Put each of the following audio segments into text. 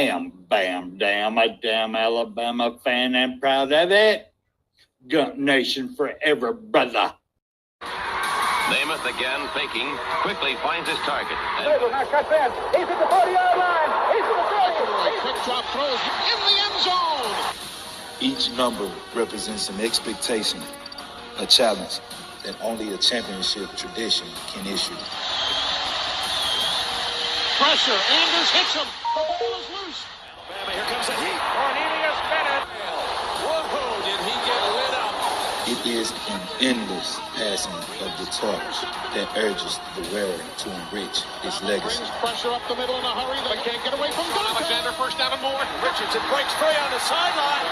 am bam damn a damn Alabama fan and proud of it. Gun Nation forever, brother. Namath again faking, quickly finds his target. Now cuts in. He's at the 40-yard line. He's at the 30. Quick drop throws in the end zone. Each number represents an expectation, a challenge that only a championship tradition can issue. Pressure. Anders hits him. The ball is loose. Alabama, here comes the heat. Cornelius Bennett. Whoa, did he get lit up? It is an endless passing of the torch that urges the wearer to enrich his legacy. Brings pressure up the middle in a hurry. They can't get away from Duncan. Alexander first down and more. Richardson breaks free on the sideline.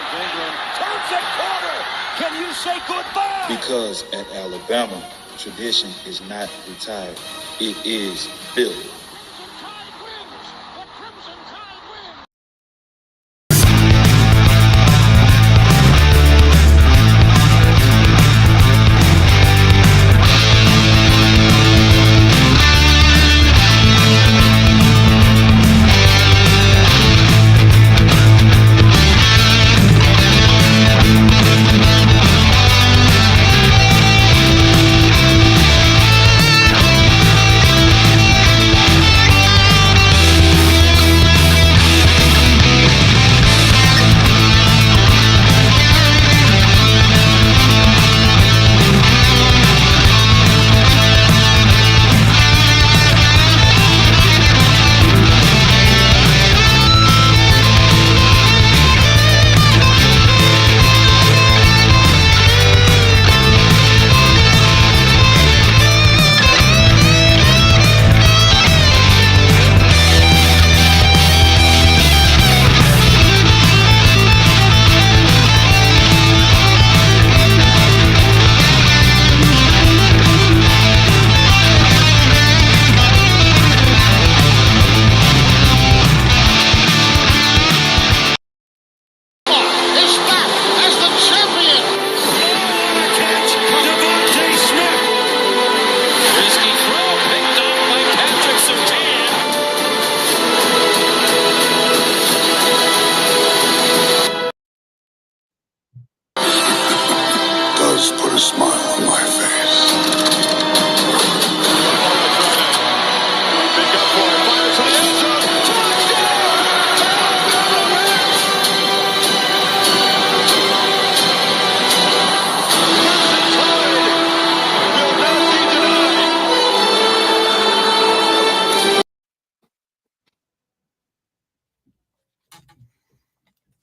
Turns the corner. Can you say goodbye? Because at Alabama, tradition is not retired. It is built. Put a smile on my face.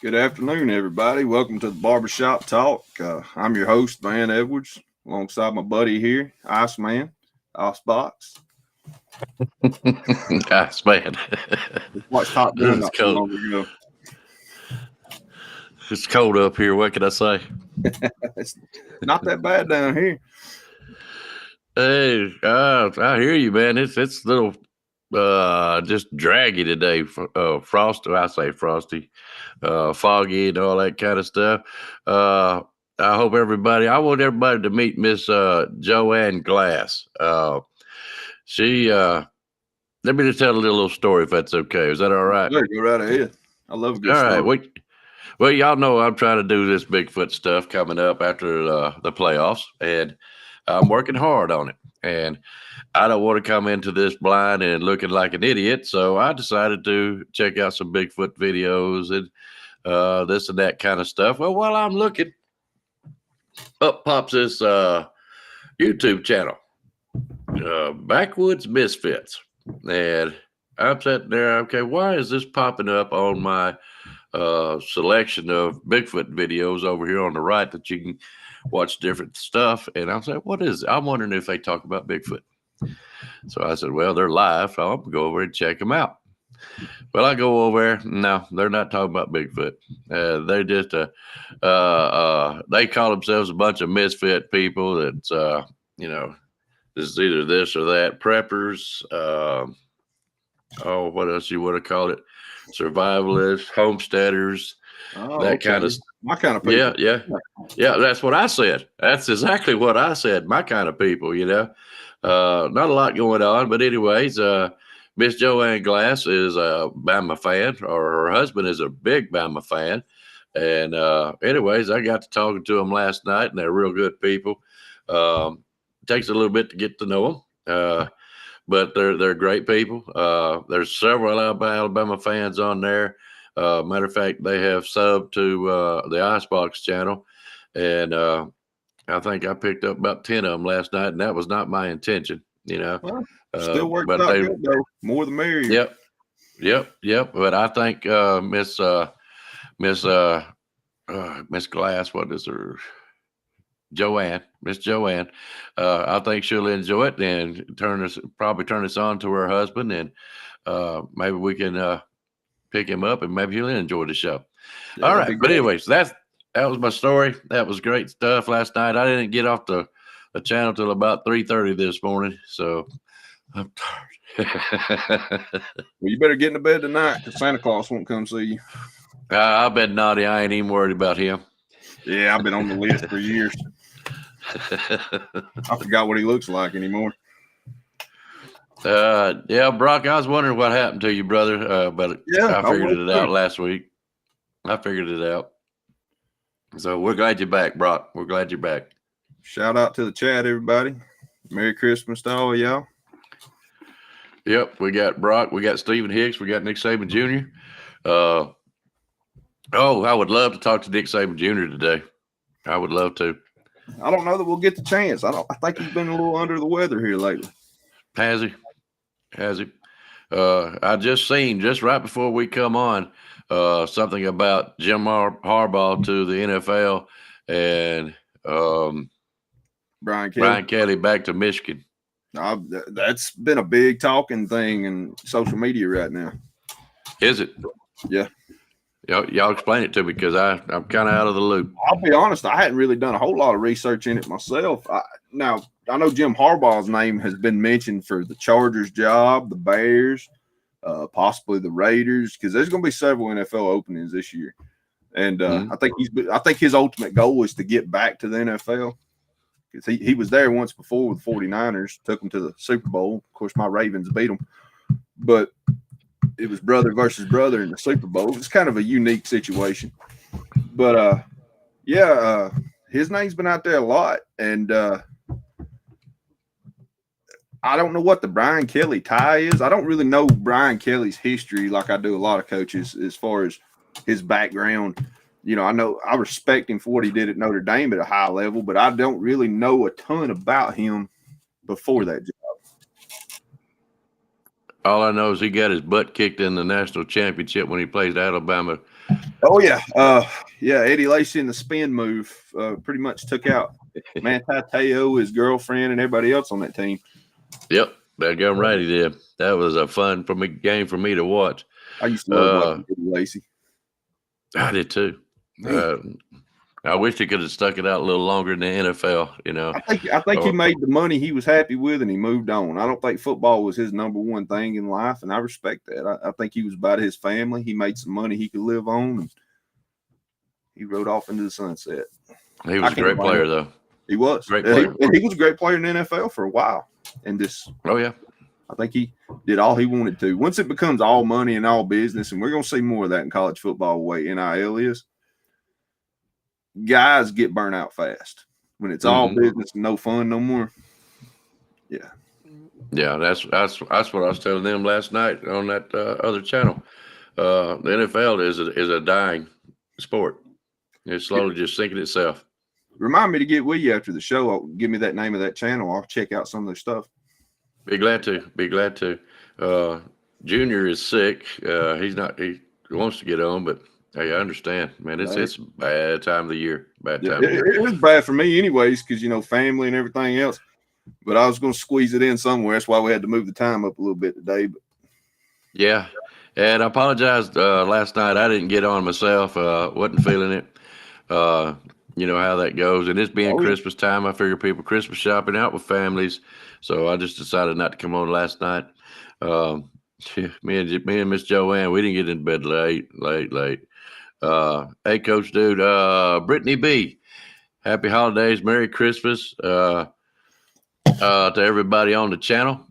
Good afternoon, everybody. Welcome to the Barbershop Talk. I'm your host, Van Edwards, alongside my buddy here, Iceman, Icebox. Iceman. Watched Top Gun It's cold. It's cold up here. What can I say? It's not that bad down here. Hey, I hear you, man. It's a little just draggy today. Frosty, foggy and all that kind of stuff. I want everybody to meet Miss Joanne Glass. She let me just tell a little story if that's okay. Is that all right? Yeah, go right ahead. I love a good story. All right. Well, y'all know I'm trying to do this Bigfoot stuff coming up after the playoffs, and I'm working hard on it. And I don't want to come into this blind and looking like an idiot, so I decided to check out some Bigfoot videos and this and that kind of stuff. Well, while I'm looking, up pops this YouTube channel, Backwoods Misfits. And I'm sitting there, okay, why is this popping up on my selection of Bigfoot videos over here on the right that you can watch different stuff? And I'm saying, what is it? I'm wondering if they talk about Bigfoot. So I said, well, they're live, so I'm going to go over and check them out. Well, I go over there. No, they're not talking about Bigfoot. They're just they call themselves a bunch of misfit people that's, this is either this or that. Preppers, what else you would have called it? Survivalists, homesteaders, that kind of my kind of people. Yeah. That's what I said. That's exactly what I said. My kind of people, Not a lot going on, but anyways, Miss Joanne Glass is a Bama fan, or her husband is a big Bama fan. And anyways, I got to talking to them last night, and they're real good people. Takes a little bit to get to know them, but they're great people. There's several Alabama fans on there. Matter of fact, they have subbed to the Icebox channel, and I think I picked up about 10 of them last night, and that was not my intention, Well, still works but out good, though. More the merrier. Yep. But I think Miss Glass, what is her? Miss Joanne. I think she'll enjoy it and probably turn this on to her husband, and maybe we can pick him up, and maybe he'll enjoy the show. Yeah, all right, but anyways, that was my story. That was great stuff last night. I didn't get off the channel till about 3:30 this morning, so I'm tired. Well, you better get into bed tonight because Santa Claus won't come see you. I've been naughty. I ain't even worried about him. Yeah, I've been on the list for years. I forgot what he looks like anymore. Yeah, Brock, I was wondering what happened to you, brother. But Yeah, I figured it out last week. I figured it out. So we're glad you're back, Brock. We're glad you're back. Shout out to the chat, everybody. Merry Christmas to all y'all. Yep, we got Brock, we got Stephen Hicks, we got Nick Saban Jr. I would love to talk to Nick Saban Jr. today. I would love to. I don't know that we'll get the chance. I think he's been a little under the weather here lately. Has he? I just seen just right before we come on something about Jim Harbaugh to the NFL and Brian Kelly back to Michigan. That's been a big talking thing in social media right now. Is it? Yeah. Y'all explain it to me because I'm kind of out of the loop. I'll be honest, I hadn't really done a whole lot of research in it myself. Now, I know Jim Harbaugh's name has been mentioned for the Chargers job, the Bears, possibly the Raiders, because there's going to be several NFL openings this year. And I think his ultimate goal is to get back to the NFL. Because he was there once before with the 49ers, took them to the Super Bowl. Of course, my Ravens beat them. But it was brother versus brother in the Super Bowl. It's kind of a unique situation. But, his name's been out there a lot. And I don't know what the Brian Kelly tie is. I don't really know Brian Kelly's history like I do a lot of coaches as far as his background. I respect him for what he did at Notre Dame at a high level, but I don't really know a ton about him before that job. All I know is he got his butt kicked in the national championship when he played Alabama. Oh, yeah. Eddie Lacy in the spin move pretty much took out Manti Te'o, his girlfriend, and everybody else on that team. Yep, that got right. He did. That was a fun game for me to watch. I used to love Eddie Lacy. I did too. I wish he could have stuck it out a little longer in the NFL. I think he made the money he was happy with, and he moved on. I don't think football was his number one thing in life, and I respect that. I think he was about his family. He made some money he could live on, and he rode off into the sunset. He was a great player, though. He was great player. He was a great player in the NFL for a while, and I think he did all he wanted to. Once it becomes all money and all business, and we're going to see more of that in college football, the way NIL is, guys get burnt out fast. When it's all business and no fun no more. Yeah. Yeah, that's what I was telling them last night on that other channel. The NFL is a dying sport. It's slowly just sinking itself. Remind me to get with you after the show. Give me that name of that channel. I'll check out some of their stuff. Be glad to. Junior is sick. He wants to get on, but hey, I understand, man. It's a bad time of the year. It was bad for me anyways, because family and everything else. But I was going to squeeze it in somewhere. That's why we had to move the time up a little bit today. But yeah, and I apologized last night. I didn't get on myself. Wasn't feeling it. You know how that goes. And it's being Christmas time. I figure people Christmas shopping out with families. So I just decided not to come on last night. Me and Miss Joanne, we didn't get in bed late. Hey, Coach Dude, Brittany B, happy holidays, Merry Christmas to everybody on the channel.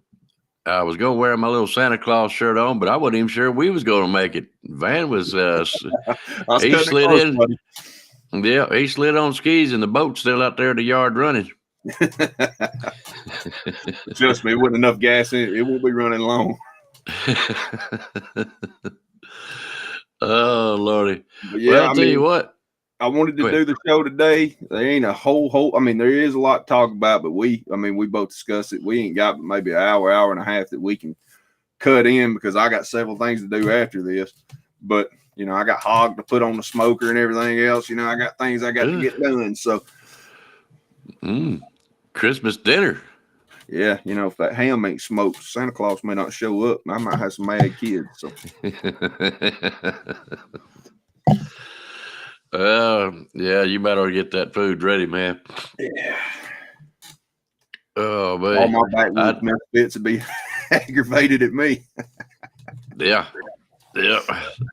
I was going to wear my little Santa Claus shirt on, but I wasn't even sure we was going to make it. Van was, he slid in. Buddy. Yeah, he slid on skis, and the boat's still out there in the yard running. Trust me, it wasn't enough gas in it. It won't be running long. Oh, Lordy. But yeah, well, I'll tell you what. I wanted to do the show today. There ain't a whole. I mean, there is a lot to talk about, but we both discussed it. We ain't got maybe an hour and a half that we can cut in because I got several things to do after this. But I got hog to put on the smoker and everything else. I got things I got to get done. So, Christmas dinner. Yeah, if that ham ain't smoked, Santa Claus may not show up. I might have some mad kids. So. Yeah, you better get that food ready, man. Yeah. Oh, man. All my backwoods misfits would be aggravated at me. Yeah.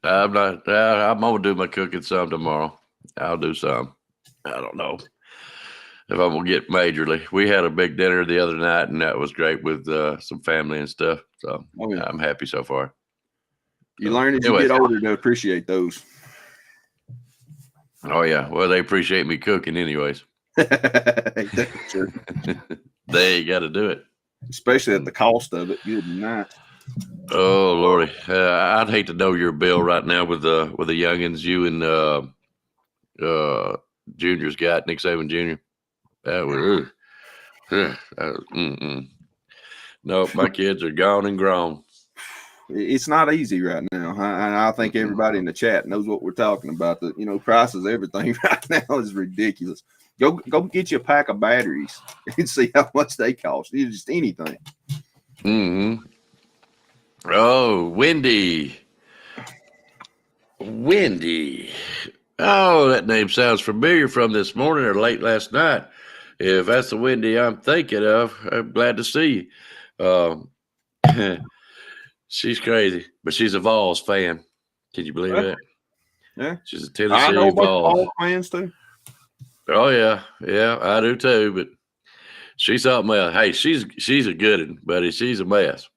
I'm gonna do my cooking some tomorrow. I'll do some. I don't know if I'm gonna get majorly. We had a big dinner the other night, and that was great with some family and stuff. So I'm happy so far. You learn as you get older to appreciate those. Oh yeah, well they appreciate me cooking anyways. Sure. They got to do it, especially at the cost of it. Good night. Oh Lordy, I'd hate to know your bill right now with the youngins you and Junior's got, Nick Saban Jr. That was no, my kids are gone and grown. It's not easy right now. I think everybody in the chat knows what we're talking about. The prices, everything right now is ridiculous. Go get you a pack of batteries and see how much they cost. It's just anything. Mm-hmm. Oh, Wendy. Oh, that name sounds familiar from this morning or late last night. If that's the Wendy I'm thinking of, I'm glad to see you. She's crazy, but she's a Vols fan. Can you believe that? Yeah. She's a Tennessee I know Vols fans too. Oh, yeah. Yeah, I do too, but she's something else. Hey, she's a good one, buddy. She's a mess.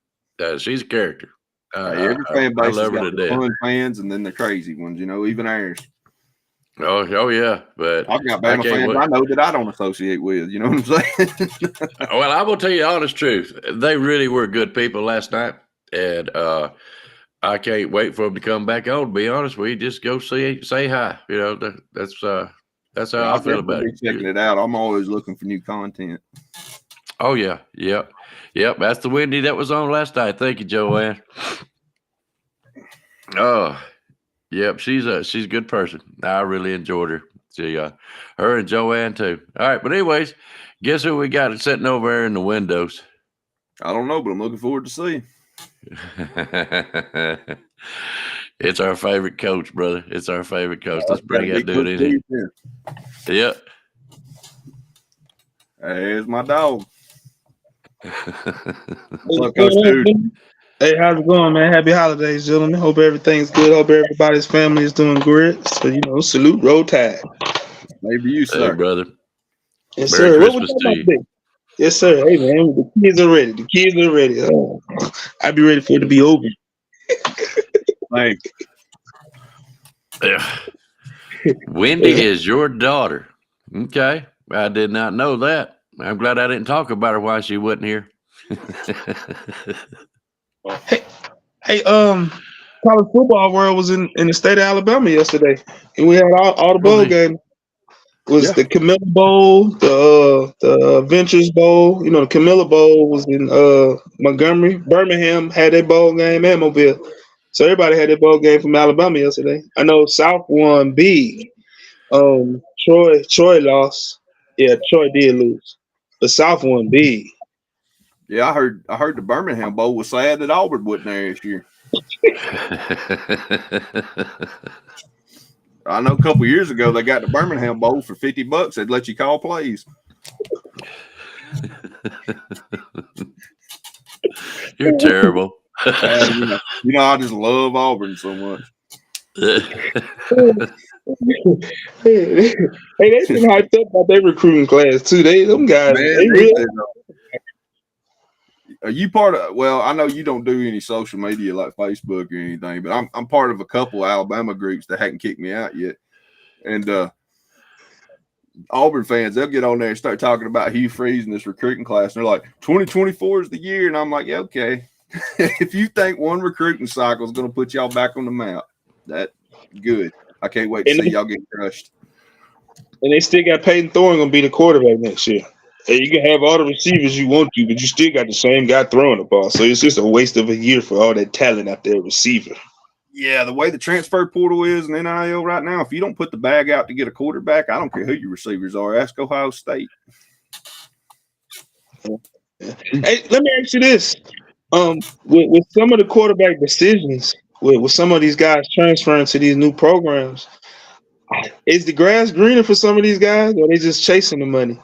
She's a character. Every fan base has got the fun death. fans and then the crazy ones, even ours. Oh yeah, but I've got Bama fans I know that I don't associate with. You know what I'm saying? Well, I will tell you the honest truth. They really were good people last night, and I can't wait for them to come back on. To be honest, we just go say hi. That's how I feel about it. Checking it out. I'm always looking for new content. Oh yeah, yep. That's the Wendy that was on last night. Thank you, Joanne. Oh. Yep, she's a good person. I really enjoyed her. See, her and Joanne too. All right, but anyways, guess who we got sitting over there in the windows? I don't know, but I'm looking forward to seeing. It's our favorite coach, brother. It's our favorite coach. Let's bring that dude in here. Yep. There's my dog. What's up, Coach Dude? Hey, how's it going, man? Happy holidays, gentlemen. Hope everything's good. Hope everybody's family is doing great. So, salute, roll tide. Maybe you, sir. Hey, brother. Yes, Merry sir. Christmas to you. Yes, sir. Hey, man, the kids are ready. Oh, I'll be ready for it to be over. Thanks. Yeah. Wendy is your daughter. Okay. I did not know that. I'm glad I didn't talk about her while she wasn't here. Hey, college football world was in the state of Alabama yesterday, and we had all the bowl games. Was the Camilla Bowl, the Ventures Bowl. The Camilla Bowl was in Montgomery. Birmingham had their bowl game, and Mobile. So everybody had their bowl game from Alabama yesterday. I know South won big. Troy lost. Yeah, Troy did lose, but South won big. Yeah, I heard the Birmingham Bowl was sad that Auburn wasn't there this year. I know a couple years ago they got the Birmingham Bowl for $50. They'd let you call plays. You're terrible. I just love Auburn so much. Hey, they've been hyped up about their recruiting class too. Them guys, Are you part of? Well, I know you don't do any social media like Facebook or anything, but I'm part of a couple Alabama groups that hadn't kicked me out yet, and Auburn fans, they'll get on there and start talking about Hugh Freeze and this recruiting class, and they're like, 2024 is the year, and I'm like, yeah, okay. If you think one recruiting cycle is going to put y'all back on the map, that's good. I can't wait to see y'all get crushed. And they still got Peyton Thorne going to be the quarterback next year. And you can have all the receivers you want to, but you still got the same guy throwing the ball. So it's just a waste of a year for all that talent out there, receiver. Yeah, the way the transfer portal is in NIL right now, if you don't put the bag out to get a quarterback, I don't care who your receivers are. Ask Ohio State. Hey, let me ask you this. With some of the quarterback decisions, with some of these guys transferring to these new programs, is the grass greener for some of these guys, or are they just chasing the money?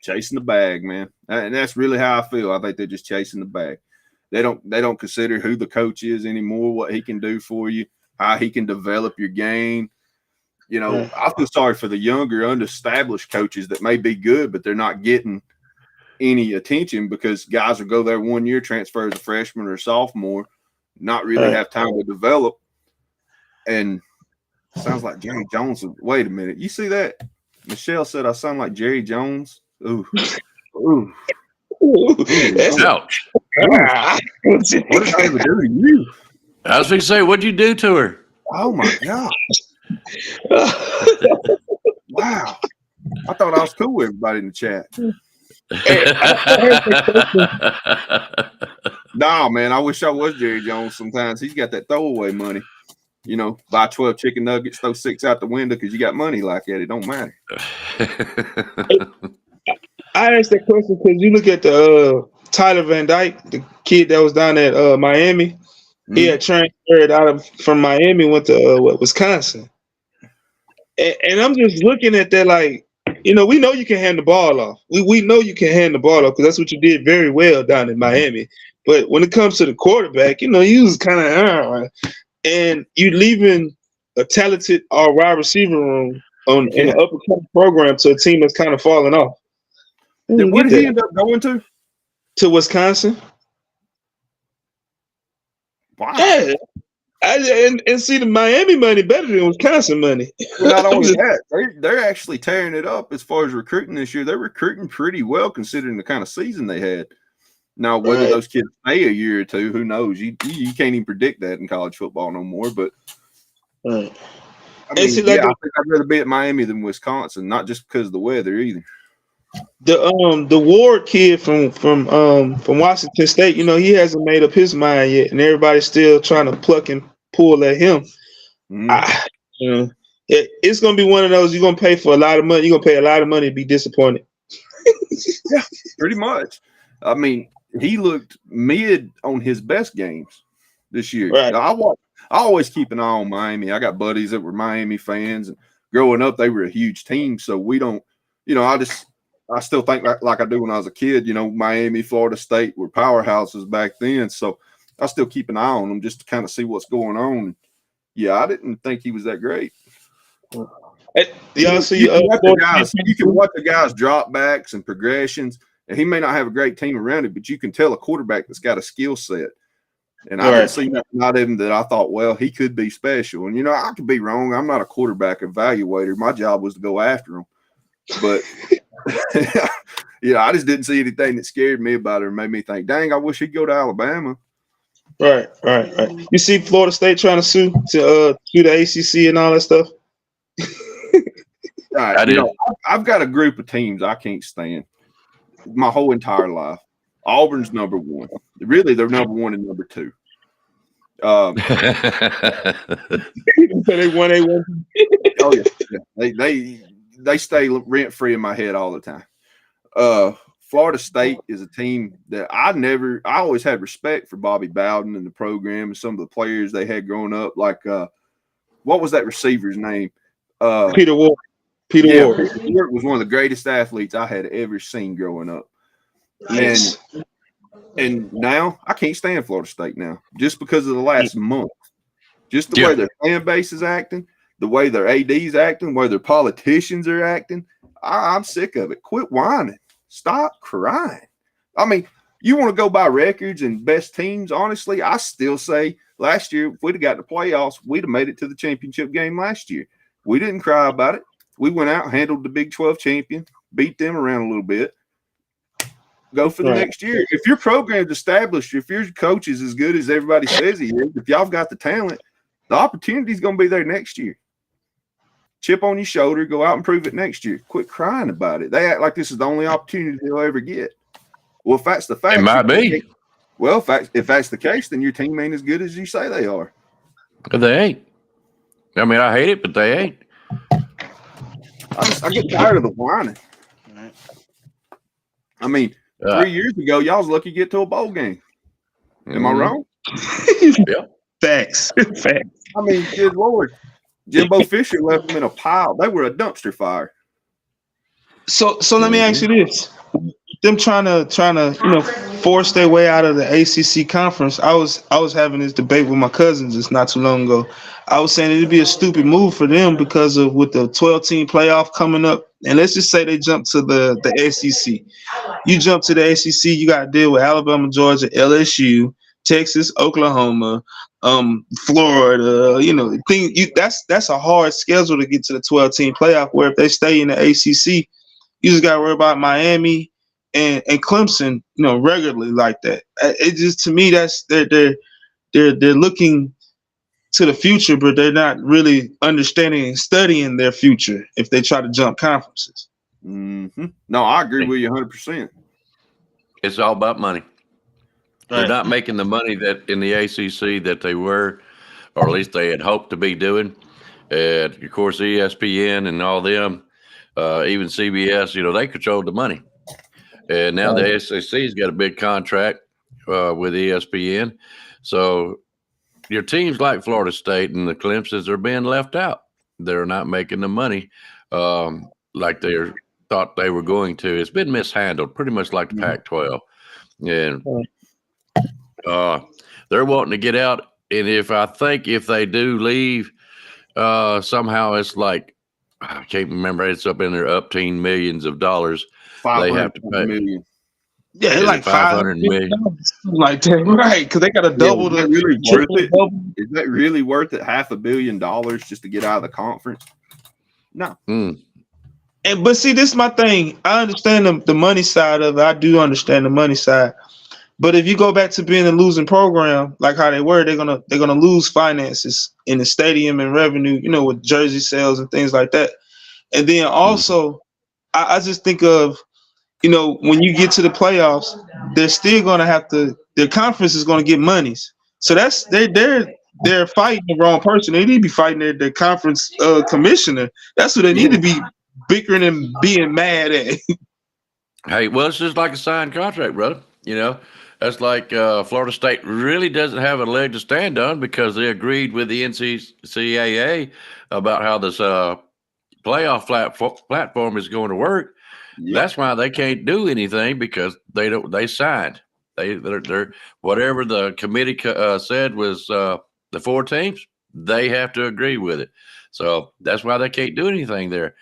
Chasing the bag, man. And that's really how I feel. I think they're just chasing the bag. They don't consider who the coach is anymore, what he can do for you, how he can develop your game. You know, I feel sorry for the younger, unestablished coaches that may be good, but they're not getting any attention because guys will go there 1 year, transfer as a freshman or a sophomore, not really have time to develop. And sounds like Jerry Jones. Wait a minute. You see that? Michelle said I sound like Jerry Jones. Ooh. Ooh. Ouch. What What did I ever do to you? I was going to say, what'd you do to her? Oh, my God. Wow. I thought I was cool with everybody in the chat. Nah, man, I wish I was Jerry Jones sometimes. He's got that throwaway money. You know, buy 12 chicken nuggets, throw 6 out the window because you got money like that. It don't matter. I asked that question because you look at the Tyler Van Dyke, the kid that was down at Miami. He had transferred from Miami, went to Wisconsin. And I'm just looking at that like, you know, we know you can hand the ball off. We know you can hand the ball off because that's what you did very well down in Miami. But when it comes to the quarterback, you know, you was kind of and you leaving a talented wide receiver room in an upper program to a team that's kind of falling off. What did he end up going to? To Wisconsin. Wow. Yeah. And see the Miami money better than Wisconsin money. Well, not only that, they're actually tearing it up as far as recruiting this year. They're recruiting pretty well considering the kind of season they had. Now, whether those kids stay a year or two, who knows? You can't even predict that in college football no more. But I mean, I think I'd rather be at Miami than Wisconsin, not just because of the weather either. The Ward kid from Washington State, you know, he hasn't made up his mind yet, and everybody's still trying to pluck and pull at him. You know, it's gonna be one of those you're gonna pay for a lot of money. You're gonna pay a lot of money to be disappointed. Yeah, pretty much. I mean, he looked mid on his best games this year. Right. I always keep an eye on Miami. I got buddies that were Miami fans, and growing up, they were a huge team. So we don't, you know, I still think like I do when I was a kid, you know, Miami, Florida State were powerhouses back then. So I still keep an eye on them just to kind of see what's going on. Yeah, I didn't think he was that great. You can watch the guys drop backs and progressions, and he may not have a great team around it, but you can tell a quarterback that's got a skill set. And I didn't see nothing out of him that I thought, well, he could be special. And, you know, I could be wrong. I'm not a quarterback evaluator. My job was to go after him. But yeah, I just didn't see anything that scared me about it or made me think, dang, I wish he'd go to Alabama. Right. You see Florida State trying to sue the ACC and all that stuff? Right. You know, I've got a group of teams I can't stand my whole entire life. Auburn's number one. Really, they're number one and number two. So they won. Oh yeah. They stay rent free in my head all the time. Florida State is a team that I always had respect for Bobby Bowden and the program and some of the players they had growing up. Like, what was that receiver's name? Peter Ward. Peter Ward was one of the greatest athletes I had ever seen growing up. Yes. And now I can't stand Florida State now just because of the last month. Just the way their fan base is acting, the way their AD's acting, the way their politicians are acting. I'm sick of it. Quit whining. Stop crying. I mean, You want to go by records and best teams? Honestly, I still say last year, if we'd have got the playoffs, we'd have made it to the championship game last year. We didn't cry about it. We went out, handled the Big 12 champion, beat them around a little bit. Go for the next year. If your program's established, if your coach is as good as everybody says he is, if y'all got the talent, the opportunity is going to be there next year. Chip on your shoulder, go out and prove it next year. Quit crying about it. They act like this is the only opportunity they'll ever get. Well, if that's the fact, it might be. Well, if that's the case, then your team ain't as good as you say they are. But they ain't. I mean, I hate it, but they ain't. I get tired of the whining. I mean, 3 years ago, y'all was lucky to get to a bowl game. Am I wrong? Yeah. Facts. I mean, good Lord. Jimbo Fisher left them in a pile. They were a dumpster fire. So let me ask you this: them trying to force their way out of the ACC conference. I was having this debate with my cousins just not too long ago. I was saying it'd be a stupid move for them because of with the 12-team playoff coming up, and let's just say they jump to the SEC. You jump to the ACC, you got to deal with Alabama, Georgia, LSU, Texas, Oklahoma, Florida. That's a hard schedule to get to the 12-team playoff. Where if they stay in the ACC, you just got to worry about Miami and Clemson, regularly like that. It just, to me, that's they're looking to the future, but they're not really understanding and studying their future if they try to jump conferences. Mm-hmm. No, I agree with you 100%. It's all about money. Right. They're not making the money that in the ACC that they were, or at least they had hoped to be doing. And of course, ESPN and all them, even CBS, they controlled the money. And now the SEC's got a big contract with ESPN. So your teams like Florida State and the Clemsons are being left out. They're not making the money like they thought they were going to. It's been mishandled, pretty much like the Pac-12. And they're wanting to get out. And if they do leave, somehow it's like, I can't remember, it's up in their upteen millions of dollars they have to pay. Million. Yeah, it's like 500 million, like that, right? Because they got to double the. Really worth it? Is that really worth it? $500 million just to get out of the conference? No. But see, this is my thing. I understand the money side of it. I do understand the money side. But if you go back to being a losing program, like how they were, they're gonna lose finances in the stadium and revenue, with jersey sales and things like that. And then also, I just think of, when you get to the playoffs, they're still gonna have to. Their conference is gonna get monies. So that's they're fighting the wrong person. They need to be fighting their conference commissioner. That's what they need to be bickering and being mad at. Hey, well, it's just like a signed contract, brother. That's like Florida State really doesn't have a leg to stand on because they agreed with the NCAA about how this playoff platform is going to work. Yep. That's why they can't do anything because they signed. They're whatever the committee said was the 4 teams, they have to agree with it. So that's why they can't do anything there.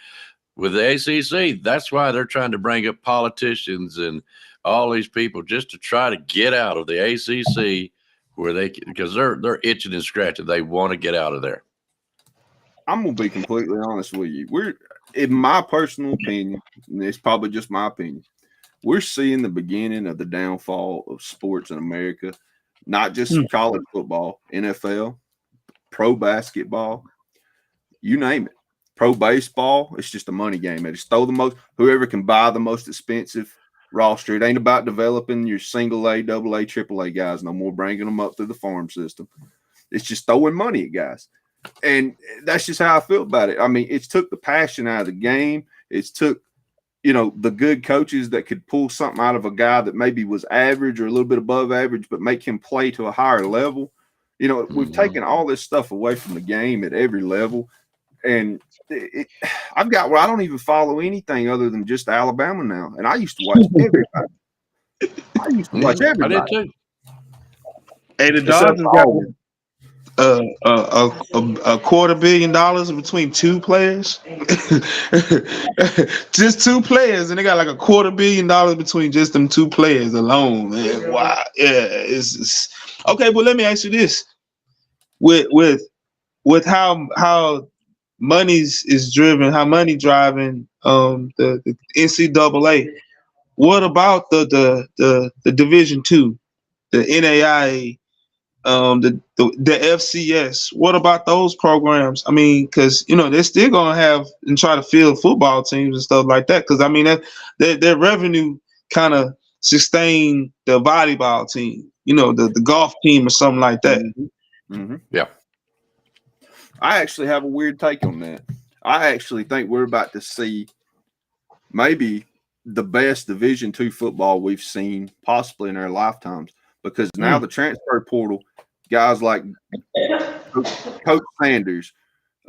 With the ACC, that's why they're trying to bring up politicians and all these people just to try to get out of the ACC because they're itching and scratching. They want to get out of there. I'm going to be completely honest with you. In my personal opinion, and it's probably just my opinion, we're seeing the beginning of the downfall of sports in America, not just college football, NFL, pro basketball, you name it. Pro baseball, it's just a money game. They just throw the most, whoever can buy the most expensive roster. It ain't about developing your single A, double A, triple A guys no more, bringing them up through the farm system. It's just throwing money at guys. And that's just how I feel about it. I mean, it's took the passion out of the game. It's took, the good coaches that could pull something out of a guy that maybe was average or a little bit above average, but make him play to a higher level. We've taken all this stuff away from the game at every level. And I don't even follow anything other than just Alabama now. And I used to watch everybody. I did too. Hey, the $250 million between two players, just two players, and they got like $250 million between just them two players alone. Man, wow, yeah, it's okay. But let me ask you this: with how money's is driven, how money driving the NCAA. What about the Division II, the NAIA, the FCS? What about those programs? I mean, because they're still gonna have and try to field football teams and stuff like that. Because I mean, their revenue kind of sustain the volleyball team, the golf team or something like that. Yeah. I actually have a weird take on that. I actually think we're about to see maybe the best Division II football we've seen possibly in our lifetimes, because now the transfer portal, guys like Coach Sanders,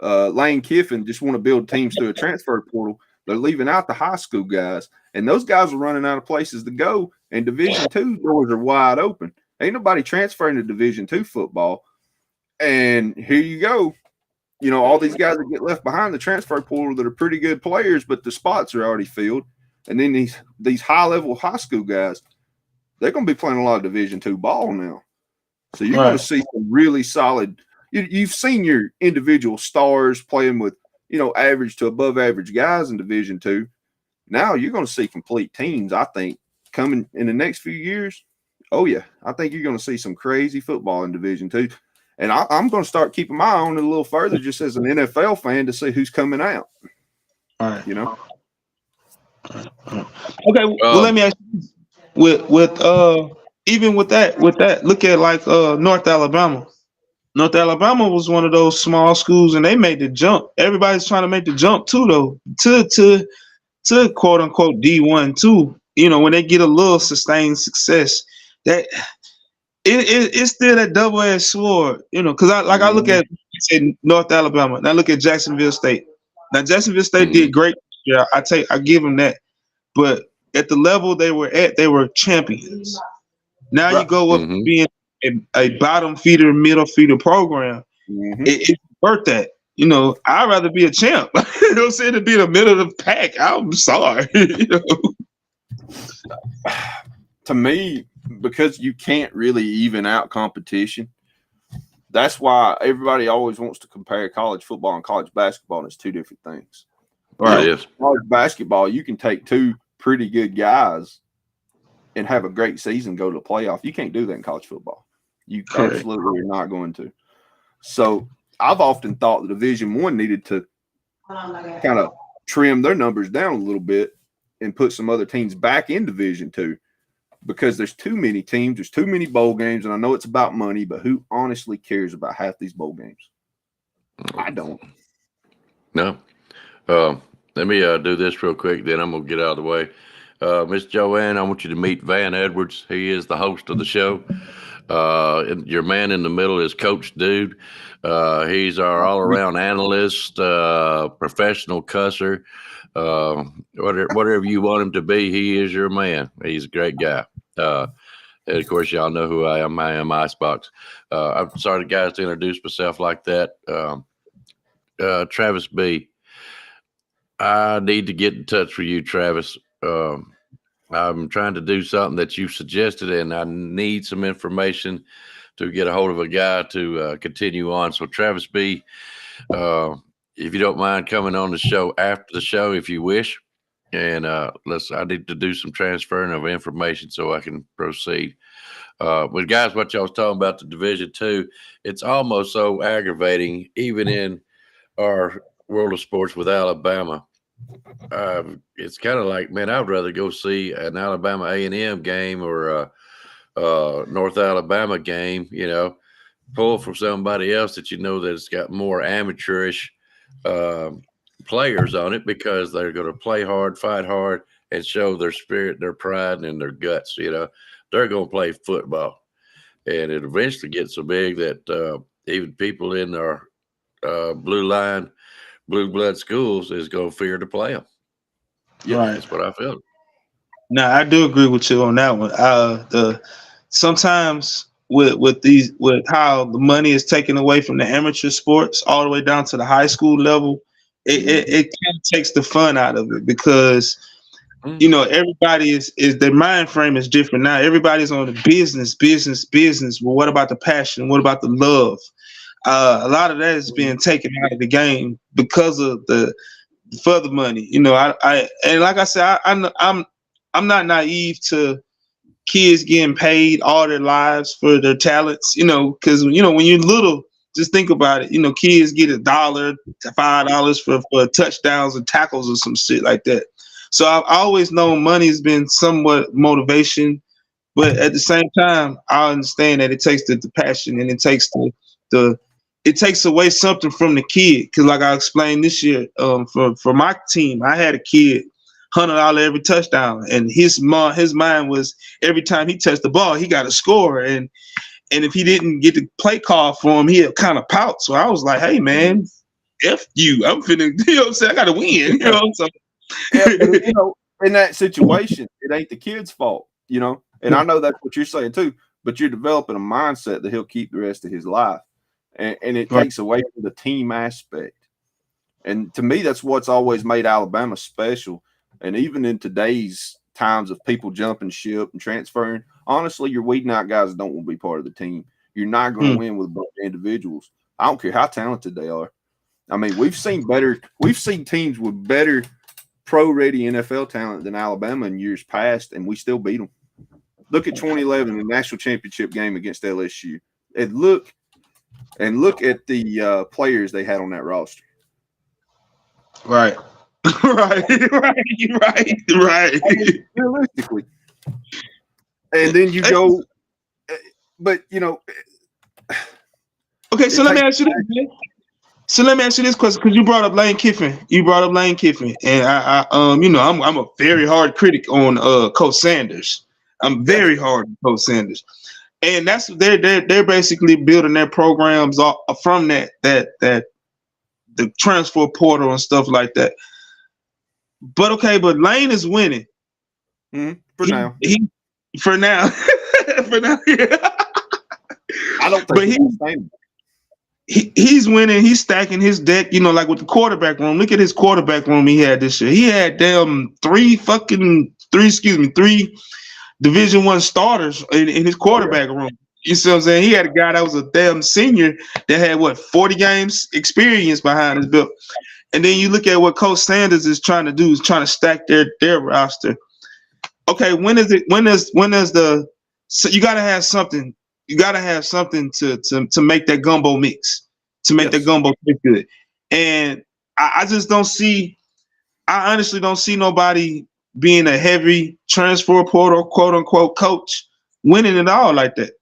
Lane Kiffin just want to build teams through a transfer portal. They're leaving out the high school guys, and those guys are running out of places to go, and Division II doors are wide open. Ain't nobody transferring to Division II football. And here you go. All these guys that get left behind the transfer portal that are pretty good players, but the spots are already filled. And then these high-level high school guys, they're going to be playing a lot of Division II ball now. So you're going to see some really solid – you've seen your individual stars playing with, average to above average guys in Division II. Now you're going to see complete teams, I think, coming in the next few years. Oh, yeah. I think you're going to see some crazy football in Division II. And I'm going to start keeping my eye on it a little further just as an NFL fan to see who's coming out. All right. Okay, well, let me ask you, with even with that, look at like North Alabama. North Alabama was one of those small schools, and they made the jump. Everybody's trying to make the jump too, though, to quote unquote D1 too. When they get a little sustained success, that it's still that double-edged sword. Because I look at North Alabama, and I look at Jacksonville State. Now Jacksonville State did great. Yeah, I give them that. But at the level they were at, they were champions. Now you go up being a bottom feeder, middle feeder program. It's worth that. I'd rather be a champ. I'm saying, to be in the middle of the pack. I'm sorry. To me, because you can't really even out competition, that's why everybody always wants to compare college football and college basketball, and it's two different things. Right. It is. College basketball, you can take two pretty good guys and have a great season, go to the playoff. You can't do that in college football. You absolutely are not going to. So I've often thought the Division I needed to kind of trim their numbers down a little bit and put some other teams back in Division II, because there's too many teams, there's too many bowl games, and I know it's about money, but who honestly cares about half these bowl games? I don't. No. Let me do this real quick, then I'm going to get out of the way. Miss Joanne, I want you to meet Van Edwards. He is the host of the show. And your man in the middle is Coach Dude. He's our all-around analyst, professional cusser. Whatever you want him to be, he is your man. He's a great guy. And of course, y'all know who I am. I am Icebox. I'm sorry, guys, to introduce myself like that. Travis B., I need to get in touch with you, Travis. I'm trying to do something that you suggested, and I need some information to get a hold of a guy to continue on. So, Travis B., if you don't mind coming on the show after the show, if you wish, and I need to do some transferring of information so I can proceed. But guys, what y'all was talking about the Division II, it's almost so aggravating, even in our world of sports with Alabama. It's kind of like, man, I'd rather go see an Alabama A&M game or a North Alabama game, pull from somebody else that that's got more amateurish players on it, because they're going to play hard, fight hard, and show their spirit, their pride, and their guts. They're going to play football, and it eventually gets so big that even people in our blue blood schools is going to fear to play them. Yeah, right. That's what I felt. No, I do agree with you on that one. Sometimes with how the money is taken away from the amateur sports all the way down to the high school level, it kind of takes the fun out of it because everybody is their mind frame is different now. Everybody's on the business. Well, what about the passion? What about the love? A lot of that is being taken out of the game because of the further money. I and like I said, I'm not naive to kids getting paid all their lives for their talents, because when you're little, just think about it. Kids get $1 to $5 for touchdowns and tackles or some shit like that. So I've always known money's been somewhat motivation, but at the same time, I understand that it takes the passion and it takes it takes away something from the kid. Because like I explained this year, for my team, I had a kid $100 every touchdown, and his mind was every time he touched the ball, he got a score, and if he didn't get the play call for him, he'd kind of pout. So I was like, hey man, F you, I'm finna, what I'm saying, I gotta win, So yeah, but, in that situation, it ain't the kid's fault, and I know that's what you're saying too, but you're developing a mindset that he'll keep the rest of his life, and it takes away from the team aspect. And to me, that's what's always made Alabama special. And even in today's times of people jumping ship and transferring, honestly, you're weeding out guys that don't want to be part of the team. You're not going to win with a bunch of individuals. I don't care how talented they are. I mean, we've seen teams with better pro-ready NFL talent than Alabama in years past, and we still beat them. Look at 2011, the national championship game against LSU. And look at the players they had on that roster. Right. right. I mean, realistically. And then you go, but okay, so let me ask you this. So let me ask you this question, because you brought up Lane Kiffin. And I'm a very hard critic on Coach Sanders. I'm very hard on Coach Sanders, and that's they're basically building their programs off from that the transfer portal and stuff like that. But okay, but Lane is winning. For now. For now. Yeah. I don't think he's winning. He's stacking his deck, like with the quarterback room. Look at his quarterback room he had this year. He had three Division I starters in his quarterback room. You see what I'm saying? He had a guy that was a damn senior that had 40 games experience behind his belt. And then you look at what Coach Sanders is trying to do, is trying to stack their roster. Okay, so you gotta have something. You gotta have something to make that gumbo mix, to make that gumbo taste good. And I just don't see, I honestly don't see nobody being a heavy transfer portal, quote unquote, coach winning it all like that.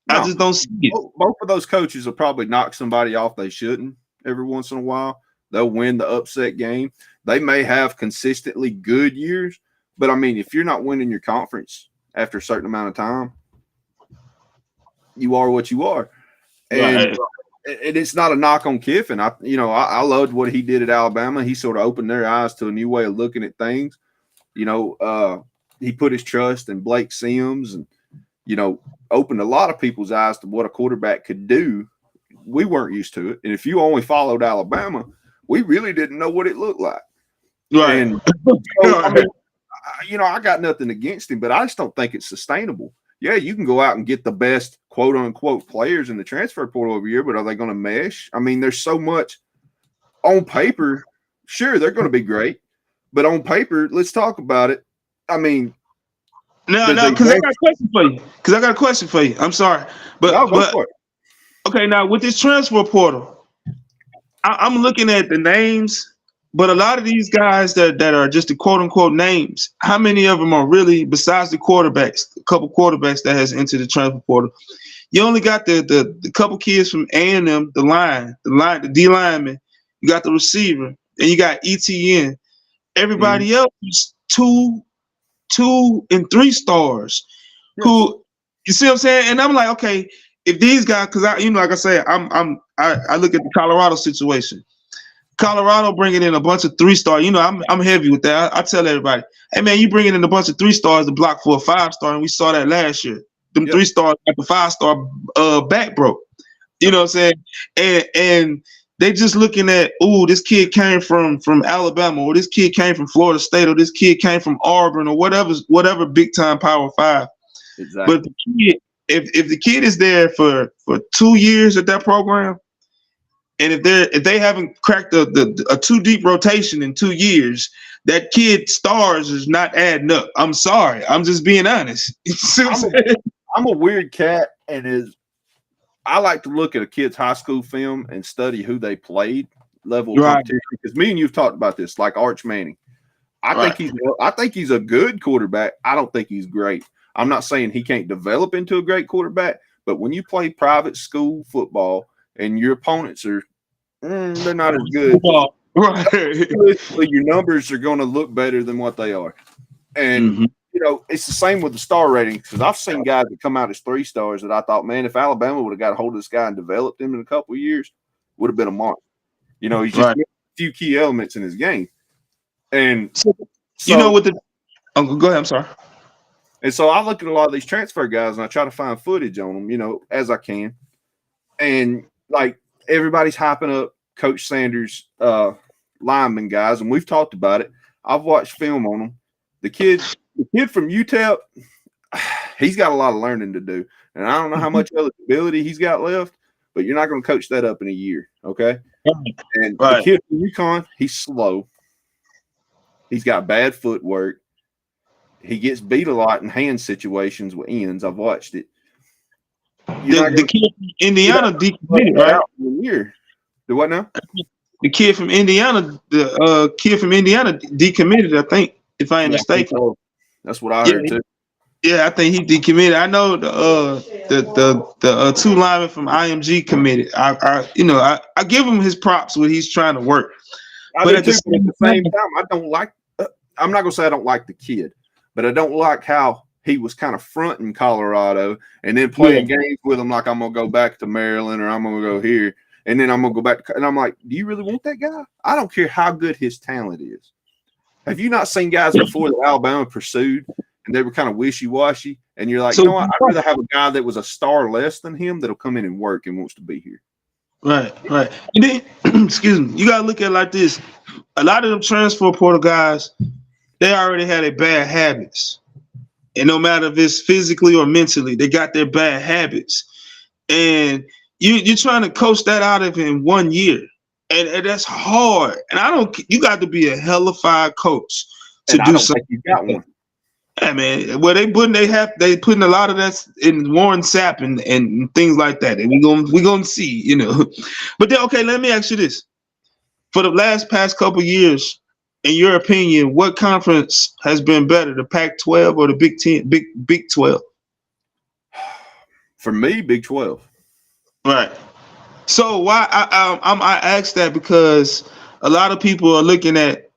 No. I just don't see it. Both of those coaches will probably knock somebody off they shouldn't every once in a while. They'll win the upset game. They may have consistently good years, but I mean, if you're not winning your conference after a certain amount of time, you are what you are. And it's not a knock on Kiffin. I loved what he did at Alabama. He sort of opened their eyes to a new way of looking at things. He put his trust in Blake Sims and, opened a lot of people's eyes to what a quarterback could do. We weren't used to it. And if you only followed Alabama, we really didn't know what it looked like. Right. And so, I mean, I got nothing against him, but I just don't think it's sustainable. Yeah, you can go out and get the best quote unquote players in the transfer portal over here, but are they going to mesh? I mean, there's so much on paper. Sure, they're going to be great, but on paper, let's talk about it. I mean, no, because I got a question for you. I'm sorry, but okay, now with this transfer portal, I'm looking at the names, but a lot of these guys that are just the quote unquote names, how many of them are really, besides the quarterbacks, a couple quarterbacks that has entered the transfer portal? You only got the couple kids from A&M, the D lineman, you got the receiver, and you got ETN. Everybody else is 2 and 3 stars. Who, you see what I'm saying? And I'm like, okay, if these guys, because like I said, I look at the Colorado situation. Colorado bringing in a bunch of 3-star. I'm heavy with that. I tell everybody, hey man, you bringing in a bunch of 3 stars to block for a 5-star, and we saw that last year. them 3-star, like the 5-star back broke. You know what I'm saying? And they just looking at, this kid came from Alabama, or this kid came from Florida State, or this kid came from Auburn, or whatever big time Power 5. Exactly. But the kid, if the kid is there for 2 years at that program, and if they haven't cracked a 2 deep rotation in 2 years, that kid stars is not adding up. I'm sorry. I'm just being honest. I'm a weird cat, and I like to look at a kid's high school film and study who they played, level of competition. Because me and you've talked about this, like Arch Manning. I think he's a good quarterback. I don't think he's great. I'm not saying he can't develop into a great quarterback, but when you play private school football and your opponents are they're not as good. Right. Your numbers are going to look better than what they are. And, it's the same with the star ratings, because I've seen guys that come out as 3 stars that I thought, man, if Alabama would have got a hold of this guy and developed him in a couple of years, would have been a monster. He's just got a few key elements in his game. And go ahead, I'm sorry. And so I look at a lot of these transfer guys and I try to find footage on them, as I can. And like everybody's hyping up Coach Sanders' lineman guys, and we've talked about it. I've watched film on them. The kid from UTEP, he's got a lot of learning to do. And I don't know how much eligibility he's got left, but you're not going to coach that up in a year, okay? And the kid from UConn, he's slow. He's got bad footwork. He gets beat a lot in hand situations with ends. I've watched it. The kid from Indiana decommitted, right? The what now? The kid from Indiana, decommitted, I think, if I ain't mistaken. That's what I heard too. Yeah, I think he decommitted. I know the 2 linemen from IMG committed. I give him his props when he's trying to work. But at the same time, I don't like. I'm not gonna say I don't like the kid, but I don't like how he was kind of fronting Colorado and then playing games with him like I'm gonna go back to Maryland or I'm gonna go here and then I'm gonna go back to, and I'm like, do you really want that guy? I don't care how good his talent is. Have you not seen guys before that Alabama pursued and they were kind of wishy-washy? And you're like, you know what? I'd rather have a guy that was a star less than him that'll come in and work and wants to be here. Right. And then, excuse me, you got to look at it like this. A lot of them transfer portal guys, they already had their bad habits. And no matter if it's physically or mentally, they got their bad habits. And you're trying to coach that out of in 1 year. And that's hard. And you got to be a hellified coach to do something. You got one. Yeah, man. Well, they putting a lot of that in Warren Sapp and things like that. And we're gonna see, But then, okay, let me ask you this: for the past couple years, in your opinion, what conference has been better, the Pac-12 or the Big 10, Big 12? For me, Big 12. Right. So why I asked that because a lot of people are looking at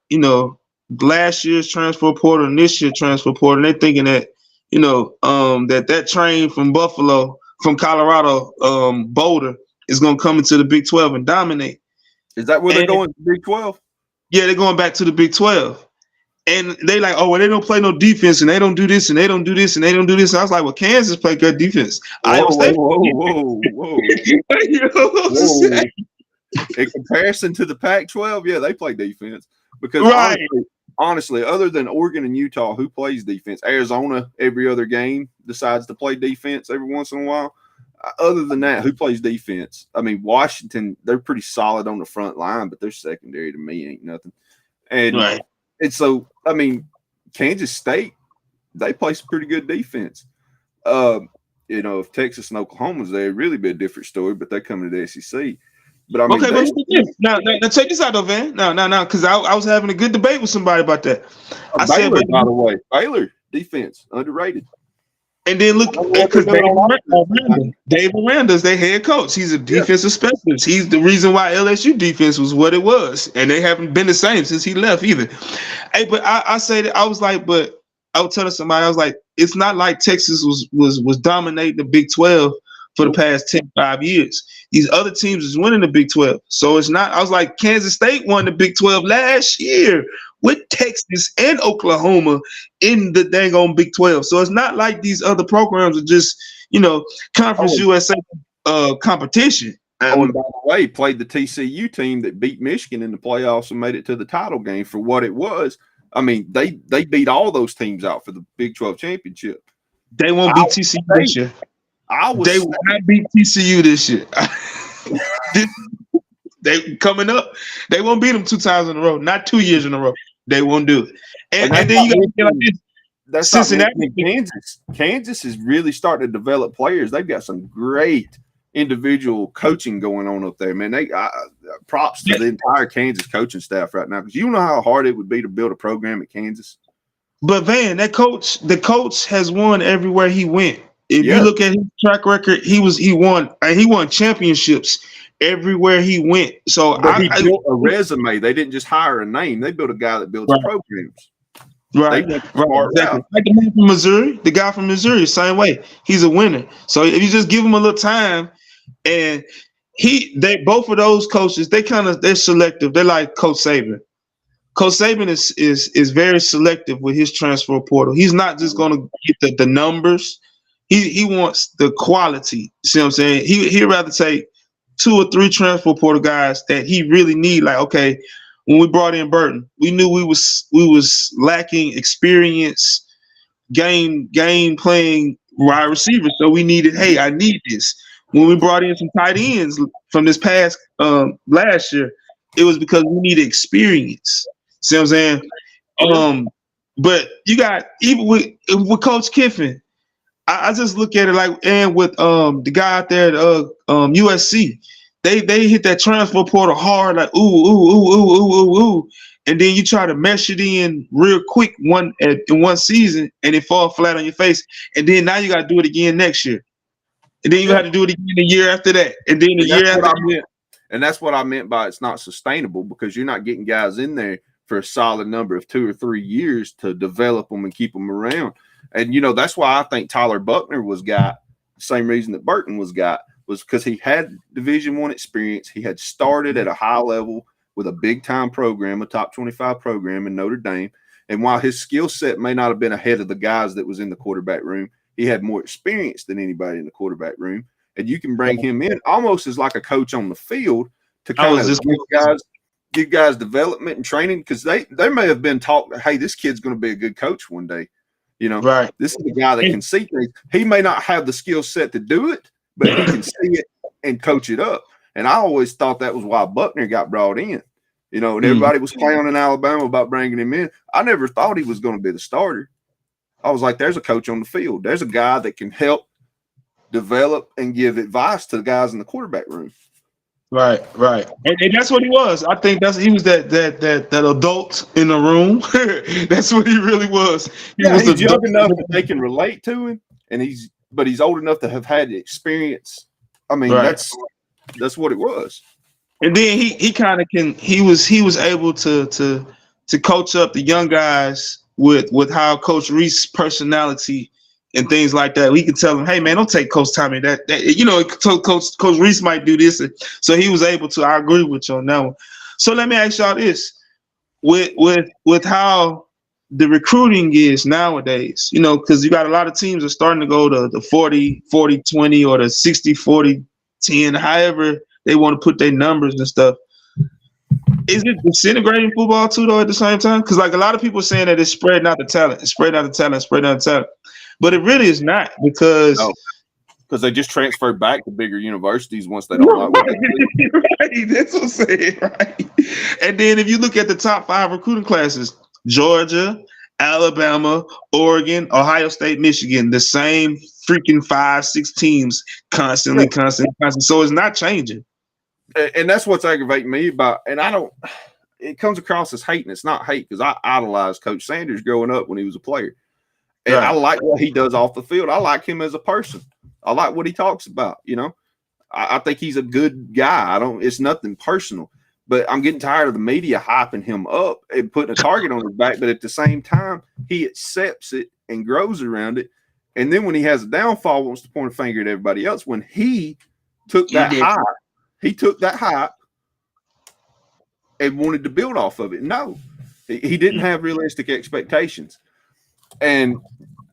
last year's transfer portal and this year's transfer portal, and they're thinking that that train from Colorado, Boulder is going to come into the Big 12 and dominate. Is that where they're going to Big 12? Yeah, they're going back to the Big 12. And they like, oh, well, they don't play no defense, and they don't do this, and they don't do this, and they don't do this. And I was like, well, Kansas play good defense. Whoa. In comparison to the Pac-12, yeah, they play defense. Because honestly, other than Oregon and Utah, who plays defense? Arizona, every other game, decides to play defense every once in a while. Other than that, who plays defense? I mean, Washington, they're pretty solid on the front line, but their secondary to me ain't nothing. And so, I mean, Kansas State, they play some pretty good defense. If Texas and Oklahoma's there, it'd really be a different story, but they're coming to the SEC. But I mean, now check this out, though, Van. No, because I was having a good debate with somebody about that. Baylor, by the way, Baylor defense underrated. And then look, because Dave Aranda's their head coach. He's a defensive specialist. He's the reason why LSU defense was what it was, and they haven't been the same since he left either. Hey, but I say that I was like, but I was telling somebody, I was like, it's not like Texas was dominating the Big 12 for the past 5 years. These other teams is winning the Big 12. So it's not, I was like, Kansas State won the Big 12 last year with Texas and Oklahoma in the dang on Big 12. So it's not like these other programs are just, Conference USA competition. Oh, and by the way, played the TCU team that beat Michigan in the playoffs and made it to the title game for what it was. I mean, they beat all those teams out for the Big 12 championship. They won't beat TCU this year. They will not beat TCU this year. They coming up. They won't beat them 2 times in a row. Not 2 years in a row. They won't do it. And then you got to get like this. That's Cincinnati. Kansas is really starting to develop players. They've got some great individual coaching going on up there, man. They props to the entire Kansas coaching staff right now, because you know how hard it would be to build a program at Kansas. But Van, the coach has won everywhere he went. If you look at his track record, he won championships everywhere he went. So he built a resume. They didn't just hire a name. They built a guy that builds programs. Right. Exactly. Like the guy from Missouri, same way. He's a winner. So if you just give him a little time, and both of those coaches, they're selective. They're like Coach Saban. Coach Saban is very selective with his transfer portal. He's not just going to get the numbers. He wants the quality. See what I'm saying? He'd rather take 2 or 3 transfer portal guys that he really need. Like, okay, when we brought in Burton, we knew we was lacking experience, game playing wide receivers. So we needed, hey, I need this. When we brought in some tight ends from this past last year, it was because we needed experience. See what I'm saying? But you got, even with Coach Kiffin, I just look at it like, and with the guy out there at USC, they hit that transfer portal hard, like ooh, and then you try to mesh it in real quick in one season, and it fall flat on your face, and then now you got to do it again next year, and then you have to do it again the year after that, and then the year after that. And that's what I meant by it's not sustainable, because you're not getting guys in there for a solid number of 2 or 3 years to develop them and keep them around. And, that's why I think Tyler Buckner was got the same reason that Burton was got, was because he had Division I experience. He had started at a high level with a big-time program, a top 25 program in Notre Dame. And while his skill set may not have been ahead of the guys that was in the quarterback room, he had more experience than anybody in the quarterback room. And you can bring him in almost as like a coach on the field to kind of give guys development and training, because they may have been taught, hey, this kid's going to be a good coach one day. Right. This is a guy that can see things. He may not have the skill set to do it, but he can see it and coach it up. And I always thought that was why Buckner got brought in. And everybody was playing in Alabama about bringing him in. I never thought he was going to be the starter. I was like, there's a coach on the field. There's a guy that can help develop and give advice to the guys in the quarterback room. Right. And that's what he was. I think he was that adult in the room. That's what he really was. He's young enough that they can relate to him, but he's old enough to have had the experience. I mean, that's what it was. And then he was able to coach up the young guys with how Coach Reese's personality and things like that. We could tell him, hey man, don't take Coach Tommy. Coach Reese might do this. So he was able to. I agree with you on that one. So let me ask y'all this: with how the recruiting is nowadays, because you got a lot of teams are starting to go to the 40-40-20 or the 60-40-10, however they want to put their numbers and stuff. Is it disintegrating football too, though, at the same time? Because like a lot of people are saying that it's spreading out the talent. But it really is not, because they just transferred back to bigger universities once they don't like what they do. Right, that's what I'm saying, right? And then if you look at the top 5 recruiting classes, Georgia, Alabama, Oregon, Ohio State, Michigan, the same freaking 5-6 teams constantly. So it's not changing. And that's what's aggravating me about, and it comes across as hate, and it's not hate, because I idolized Coach Sanders growing up when he was a player. And I like what he does off the field. I like him as a person. I like what he talks about. I think he's a good guy. It's nothing personal, but I'm getting tired of the media hyping him up and putting a target on his back. But at the same time, he accepts it and grows around it. And then when he has a downfall, wants to point a finger at everybody else. When he took that hype and wanted to build off of it. No, He didn't have realistic expectations, and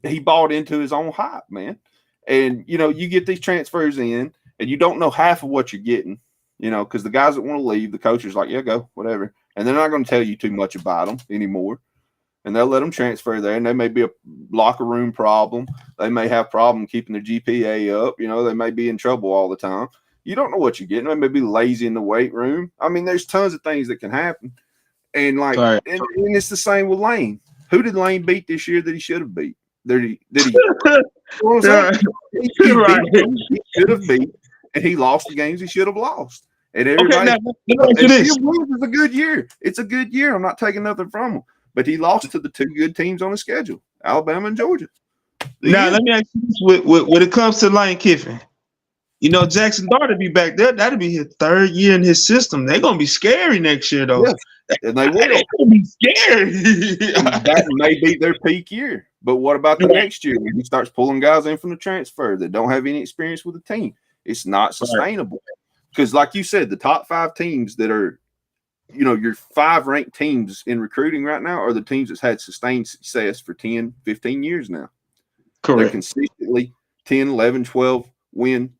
he bought into his own hype, man. And you get these transfers in, and you don't know half of what you're getting, because the guys that want to leave, the coach is like, yeah, go, whatever, and they're not going to tell you too much about them anymore. And they'll let them transfer there, and they may be a locker room problem. They may have problem keeping their GPA up. They may be in trouble all the time. You don't know what you're getting. They may be lazy in the weight room. I mean, there's tons of things that can happen. And and it's the same with Lane. Who did Lane beat this year that he should have beat? Did he? He should have beat, and he lost the games he should have lost. And everybody, this is a good year. It's a good year. I'm not taking nothing from him. But he lost to the two good teams on the schedule, Alabama and Georgia. Let me ask you this: when it comes to Lane Kiffin, Jackson Dart will be back there. That'll be his third year in his system. They're gonna be scary next year, though. Yeah, and they will. They're gonna be scary. That may be their peak year. But what about the next year when he starts pulling guys in from the transfer that don't have any experience with the team? It's not sustainable. Because, like you said, the top 5 teams that are your 5 ranked teams in recruiting right now are the teams that's had sustained success for 10, 15 years now. Correct. They're consistently 10, 11, 12 win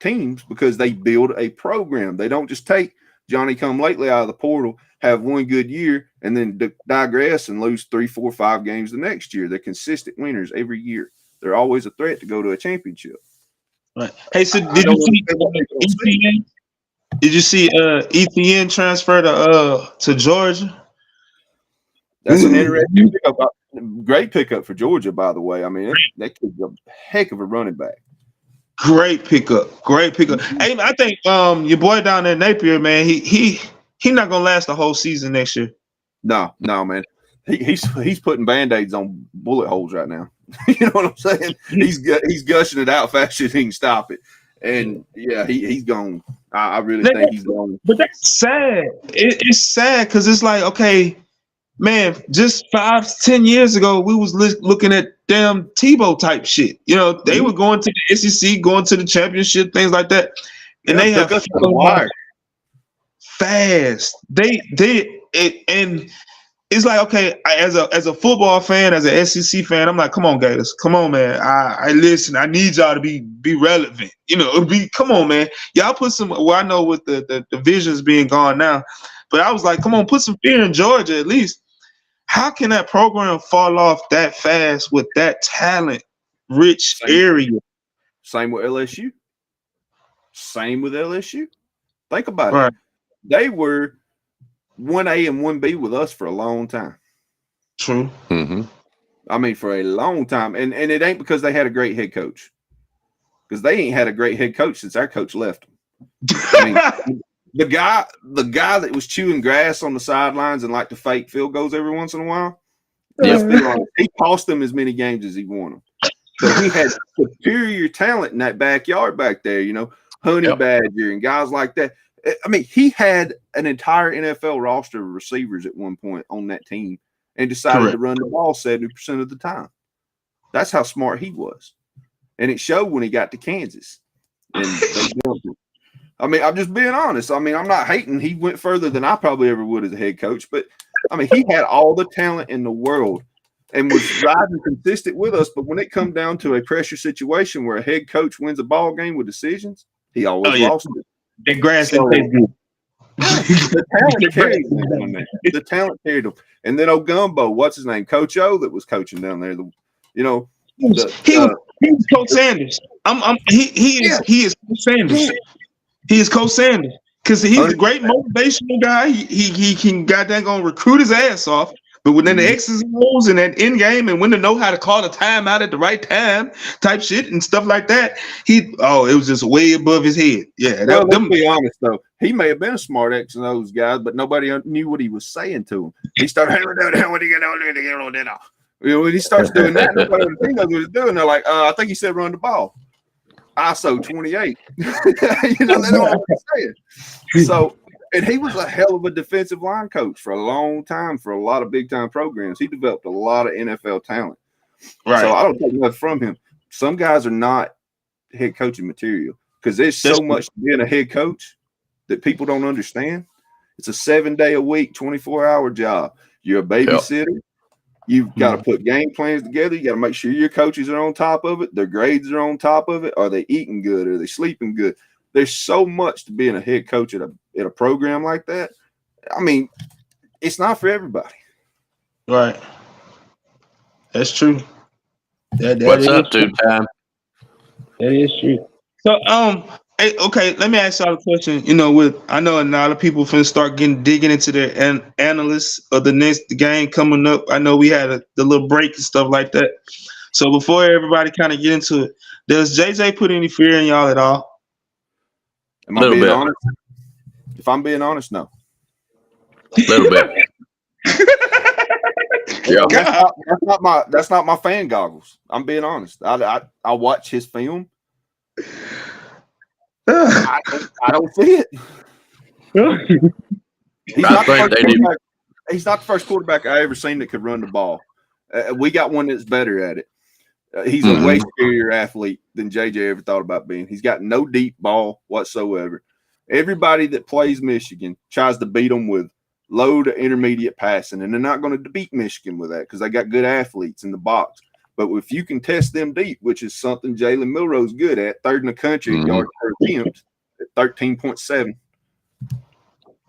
teams because they build a program. They don't just take Johnny come lately out of the portal, have one good year, and then digress and lose 3, 4, 5 games the next year. They're consistent winners every year. They're always a threat to go to a championship. Right. Hey, so did you see ETN transfer to Georgia? That's an interesting pickup. Great pickup for Georgia, by the way. I mean, that kid's a heck of a running back. Great pickup. Hey, I think your boy down there in Napier, man, he not gonna last the whole season next year. No, man. He's putting Band-Aids on bullet holes right now. You know what I'm saying? He's gushing it out faster than he can stop it. And yeah, he's gone. I really think he's gone. But that's sad. It's sad because it's like, okay, man, just 5-10 years ago, we was looking at damn Tebow type shit. They were going to the SEC, going to the championship, things like that, and they have fast. And it's like, okay, as a football fan, as an SEC fan, I'm like, come on, Gators, come on, man. I listen. I need y'all to be relevant. Come on, man. Y'all put some. Well, I know with the divisions being gone now, but I was like, come on, put some fear in Georgia at least. How can that program fall off that fast with that talent-rich area? Same with LSU. Think about it. They were 1A and 1B with us for a long time. True. Mm-hmm. I mean, for a long time. And it ain't because they had a great head coach. Because they ain't had a great head coach since our coach left them. I mean, the guy that was chewing grass on the sidelines and like to fake field goals every once in a while, he cost them as many games as he won them. But he had superior talent in that backyard back there, Honey Badger and guys like that. I mean, he had an entire NFL roster of receivers at one point on that team and decided to run the ball 70% of the time. That's how smart he was. And it showed when he got to Kansas. And they jumped him. I mean, I'm just being honest. I mean, I'm not hating. He went further than I probably ever would as a head coach. But, I mean, he had all the talent in the world and was riding consistent with us. But when it comes down to a pressure situation where a head coach wins a ball game with decisions, he always lost it. The grass didn't taste good. The talent carried them. The talent carried them. And then Ogumbo, what's his name? Coach O that was coaching down there. He was Coach Sanders. He is Coach Sanders. He is Coach Sanders because he's a great motivational guy. He can goddamn gonna recruit his ass off. But within the X's and O's and that end game and when to know how to call the timeout at the right time type shit and stuff like that, it was just way above his head. Yeah. Let's be honest though. He may have been a smart X and O's guy, but nobody knew what he was saying to him. He started when he starts doing that, nobody knows what he's doing. They're like, I think he said run the ball. ISO 28. They don't know what he's saying. So and he was a hell of a defensive line coach for a long time for a lot of big time programs. He developed a lot of NFL talent. Right. So I don't take much from him. Some guys are not head coaching material because there's so much to being a head coach that people don't understand. It's a 7-day-a-week, 24-hour job. You're a babysitter. You've got to put game plans together. You got to make sure your coaches are on top of it. Their grades are on top of it. Are they eating good? Are they sleeping good? There's so much to being a head coach at a program like that. I mean, it's not for everybody. Right. That's true. What's up, two-time? That is true. So, hey, okay, let me ask y'all a question. I know a lot of people finna start digging into their analysts of the next game coming up. I know we had the little break and stuff like that. So before everybody kind of get into it, does JJ put any fear in y'all at all? Am I being honest? If I'm being honest, no. A little bit. Yeah, that's not my fan goggles. I'm being honest. I watch his film. I don't see it. He's not the first quarterback I ever seen that could run the ball. We got one that's better at it. He's a way scarier athlete than JJ ever thought about being. He's got no deep ball whatsoever. Everybody that plays Michigan tries to beat them with low to intermediate passing, and they're not going to beat Michigan with that because they got good athletes in the box. But if you can test them deep, which is something Jalen Milroe's good at, third in the country yards per attempt at 13.7,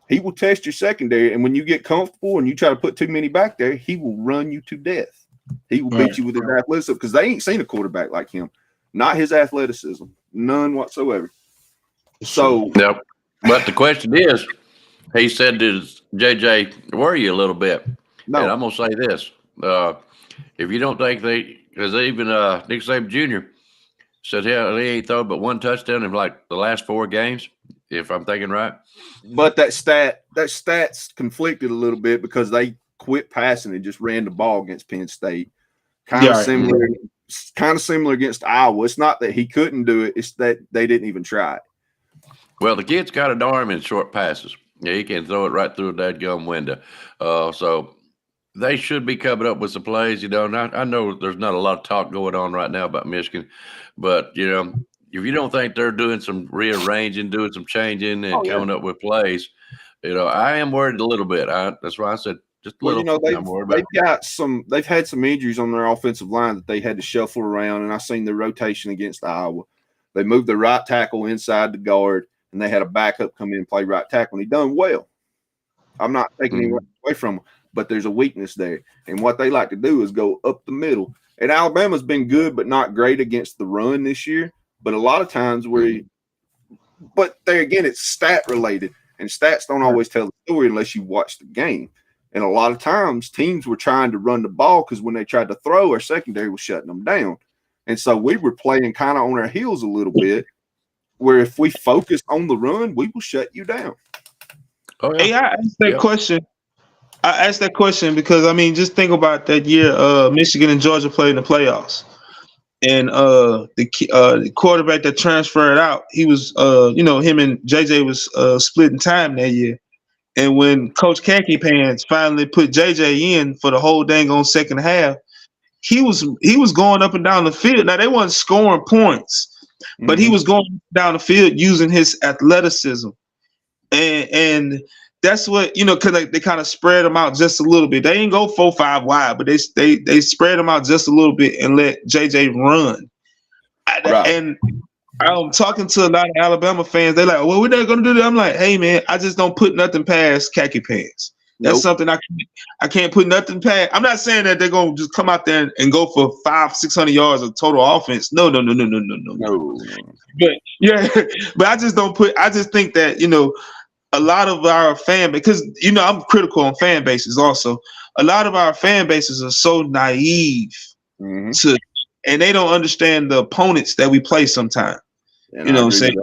he will test your secondary. And when you get comfortable and you try to put too many back there, he will run you to death. He will beat you with his athleticism because they ain't seen a quarterback like him. Not his athleticism, none whatsoever. So, yep. But the question is, he said to JJ, worry you a little bit. No. And I'm going to say this. If you don't think because even Nick Saban Jr. said, hell, he ain't thrown but one touchdown in like the last 4 games, if I'm thinking right. But that stat's conflicted a little bit because they quit passing and just ran the ball against Penn State. Kind of similar against Iowa. It's not that he couldn't do it, it's that they didn't even try it. Well, the kid's got an arm in short passes. Yeah, he can throw it right through a dadgum window. So they should be coming up with some plays, And I know there's not a lot of talk going on right now about Michigan, but, if you don't think they're doing some rearranging, doing some changing and coming up with plays, I am worried a little bit. That's why I said just a little. They've had some injuries on their offensive line that they had to shuffle around, and I seen the rotation against Iowa. They moved the right tackle inside the guard, and they had a backup come in and play right tackle, and he done well. I'm not taking him away from him, but there's a weakness there. And what they like to do is go up the middle. And Alabama's been good but not great against the run this year. But a lot of times but there again, it's stat related, and stats don't always tell the story unless you watch the game. And a lot of times teams were trying to run the ball because when they tried to throw, our secondary was shutting them down. And so we were playing kind of on our heels a little bit, where if we focus on the run, we will shut you down. Oh, yeah. Hey, I asked that question. I asked that question because, just think about that year Michigan and Georgia played in the playoffs. And the quarterback that transferred out, he was, him and JJ was splitting time that year. And when Coach Khaki Pants finally put JJ in for the whole dang on second half, he was going up and down the field. Now, they weren't scoring points, but he was going down the field using his athleticism. And that's what, because they kind of spread them out just a little bit. They didn't go 4-5 wide, but they spread them out just a little bit and let JJ run. Right. And I'm talking to a lot of Alabama fans. They're like, well, we're not going to do that. I'm like, hey, man, I just don't put nothing past Khaki Pants. That's something I can't put nothing past. I'm not saying that they're going to just come out there and go for 500-600 yards of total offense. No. But yeah, but I just think that, a lot of our fan, because I'm critical on fan bases also. A lot of our fan bases are so naive and they don't understand the opponents that we play sometimes. You know what I'm saying?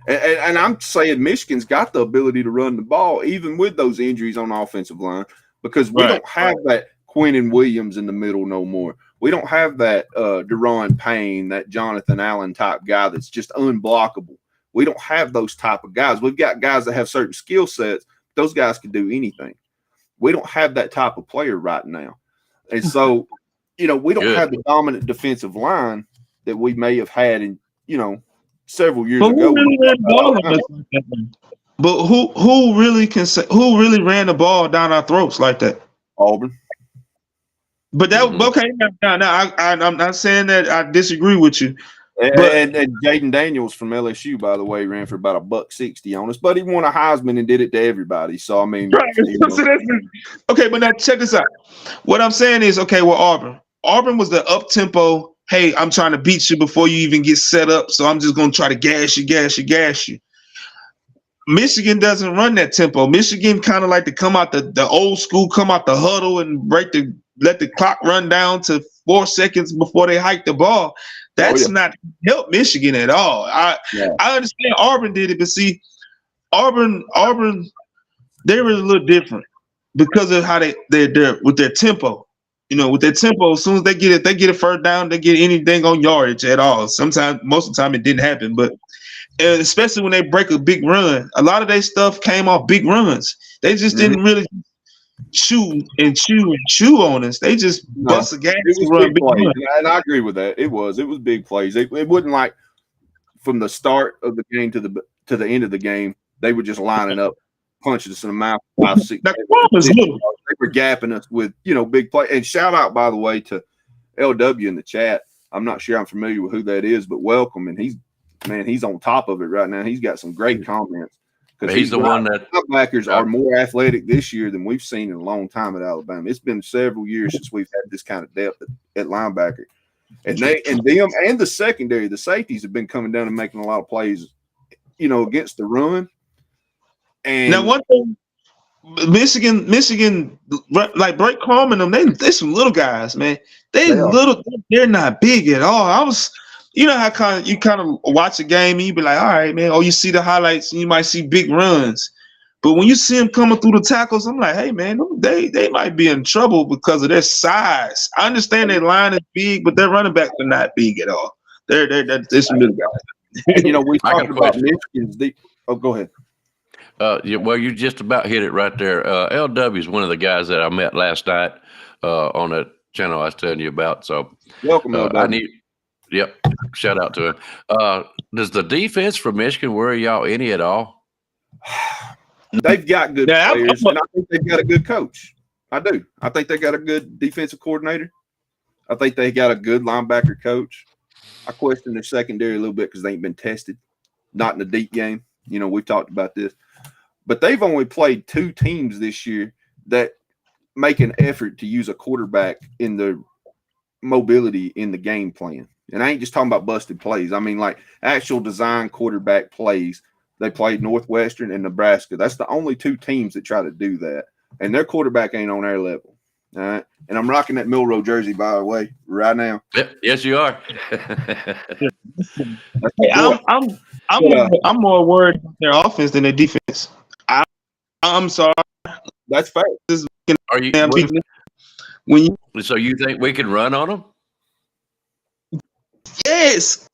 And I'm saying Michigan's got the ability to run the ball even with those injuries on the offensive line, because we don't have that Quinnen Williams in the middle no more. We don't have that Deron Payne, that Jonathan Allen type guy that's just unblockable. We don't have those type of guys. We've got guys that have certain skill sets. Those guys can do anything. We don't have that type of player right now. And so, we don't have the dominant defensive line that we may have had in, several years ago. But who really can say who really ran the ball down our throats like that? Auburn. But that okay. Now I'm not saying that I disagree with you, but And Jaden Daniels from LSU, by the way, ran for about $1.60 on us, but he won a Heisman and did it to everybody. So I mean, right. Okay, but now check this out. What I'm saying is, okay, well, Auburn was the up tempo. Hey, I'm trying to beat you before you even get set up, so I'm just gonna try to gas you. Michigan doesn't run that tempo. Michigan kind of like to come out the old school, come out the huddle and let the clock run down to 4 seconds before they hike the ball. That's not help Michigan at all. I understand Auburn did it, but see, Auburn, they were a little different because of how they're with their tempo. You know, with their tempo, as soon as they get it first down, they get anything on yardage at all. Sometimes, most of the time, it didn't happen, but. And especially when they break a big run, a lot of their stuff came off big runs. They just didn't really chew on us. They just bust a gas and run big plays. run. And I agree with that. It was big plays. It wasn't like from the start of the game to the end of the game, they were just lining up, punching us in the mouth. 5, 6, They were gapping us with big play. And shout out, by the way, to LW in the chat. I'm not sure I'm familiar with who that is, but welcome. And he's on top of it right now. He's got some great comments. Because he's the one that linebackers are more athletic this year than we've seen in a long time at Alabama. It's been several years since we've had this kind of depth at linebacker. And them and the secondary, the safeties have been coming down and making a lot of plays, against the run. And now one thing, Michigan, like Blake Coleman, they some little guys, man. They're not big at all. How you kind of watch a game and you be like, all right, man. Or you see the highlights and you might see big runs. But when you see them coming through the tackles, I'm like, hey, man, they might be in trouble because of their size. I understand their line is big, but their running backs are not big at all. They're some little guys. And, we talked about Michigan's deep. Oh, go ahead. Well, you just about hit it right there. LW is one of the guys that I met last night on that channel I was telling you about. So welcome, LW. Yep. Shout out to him. Does the defense for Michigan worry y'all any at all? They've got good players, and I think they've got a good coach. I do. I think they got a good defensive coordinator. I think they got a good linebacker coach. I question their secondary a little bit because they ain't been tested, not in the deep game. We've talked about this. But they've only played 2 teams this year that make an effort to use a quarterback in the mobility in the game plan. And I ain't just talking about busted plays. I mean, like actual design quarterback plays. They played Northwestern and Nebraska. That's the only 2 teams that try to do that. And their quarterback ain't on our level. All right. And I'm rocking that Milrow jersey, by the way, right now. Yep. Yes, you are. Hey, I'm more worried about their offense than their defense. I'm sorry. That's fair. Are you? So you think we can run on them? Yes.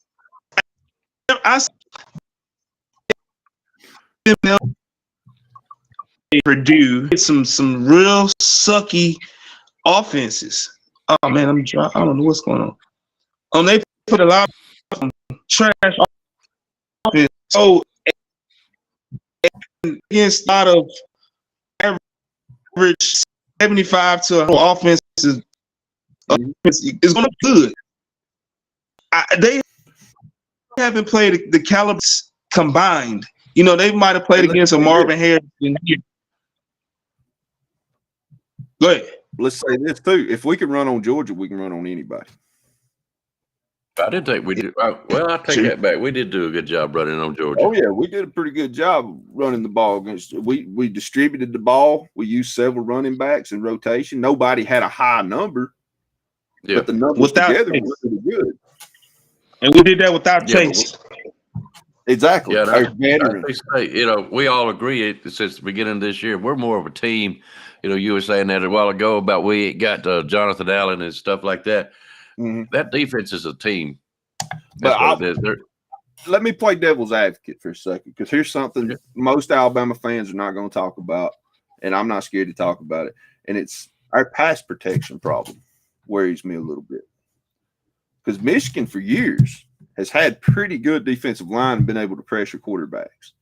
Purdue some real sucky offenses. Oh man, I don't know what's going on. They put a lot of trash offense. So against a lot of average 75 to offense is going to be good. They haven't played the calibers combined. They might have played against a Marvin Harrison. Go ahead. Let's say this too: if we can run on Georgia, we can run on anybody. I didn't think we did. Well, I take that back. We did do a good job running on Georgia. Oh yeah, we did a pretty good job running the ball against. We distributed the ball. We used several running backs in rotation. Nobody had a high number, but the numbers together were really good. And we did that without Chase. Exactly. Yeah, we all agree since the beginning of this year, we're more of a team. You were saying that a while ago about we got Jonathan Allen and stuff like that. Mm-hmm. That defense is a team. But let me play devil's advocate for a second, because here's something most Alabama fans are not going to talk about, and I'm not scared to talk about it. And it's our pass protection problem worries me a little bit. Because Michigan for years has had pretty good defensive line and been able to pressure quarterbacks.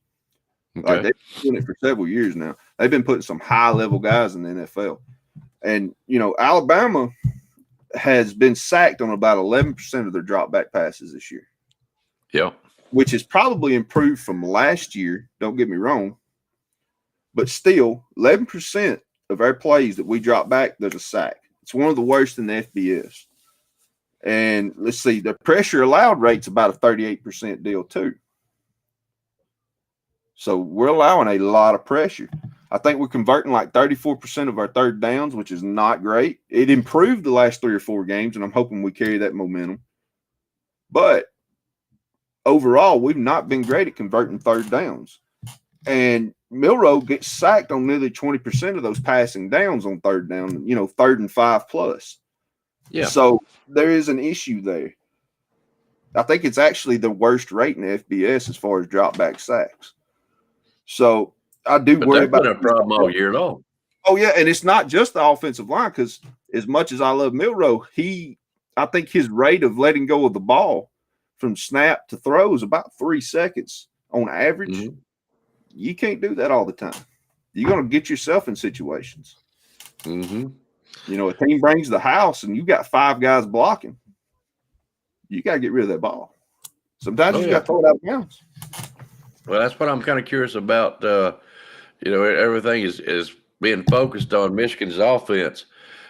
Like Okay. they've been doing it for several years now. They've been putting some high level guys in the NFL. And, Alabama has been sacked on about 11% of their drop back passes this year. Yep. Which is probably improved from last year. Don't get me wrong. But still, 11% of our plays that we drop back, there's a sack. It's one of the worst in the FBS. And let's see, the pressure allowed rate's about a 38% deal too. So we're allowing a lot of pressure. I think we're converting like 34% of our third downs, which is not great. It improved the last 3 or 4 games, and I'm hoping we carry that momentum. But overall, we've not been great at converting third downs. And Milroe gets sacked on nearly 20% of those passing downs on third down, 3rd and 5+. Yeah. So there is an issue there. I think it's actually the worst rate in the FBS as far as drop back sacks. So I do worry about a problem all year long. Oh, yeah. And it's not just the offensive line, because as much as I love Milroe, I think his rate of letting go of the ball from snap to throw is about 3 seconds on average. Mm-hmm. You can't do that all the time. You're going to get yourself in situations. Mm-hmm. A team brings the house and you got 5 guys blocking. You got to get rid of that ball. Sometimes you got to throw it out of bounds. Well, that's what I'm kind of curious about. Everything is being focused on Michigan's offense.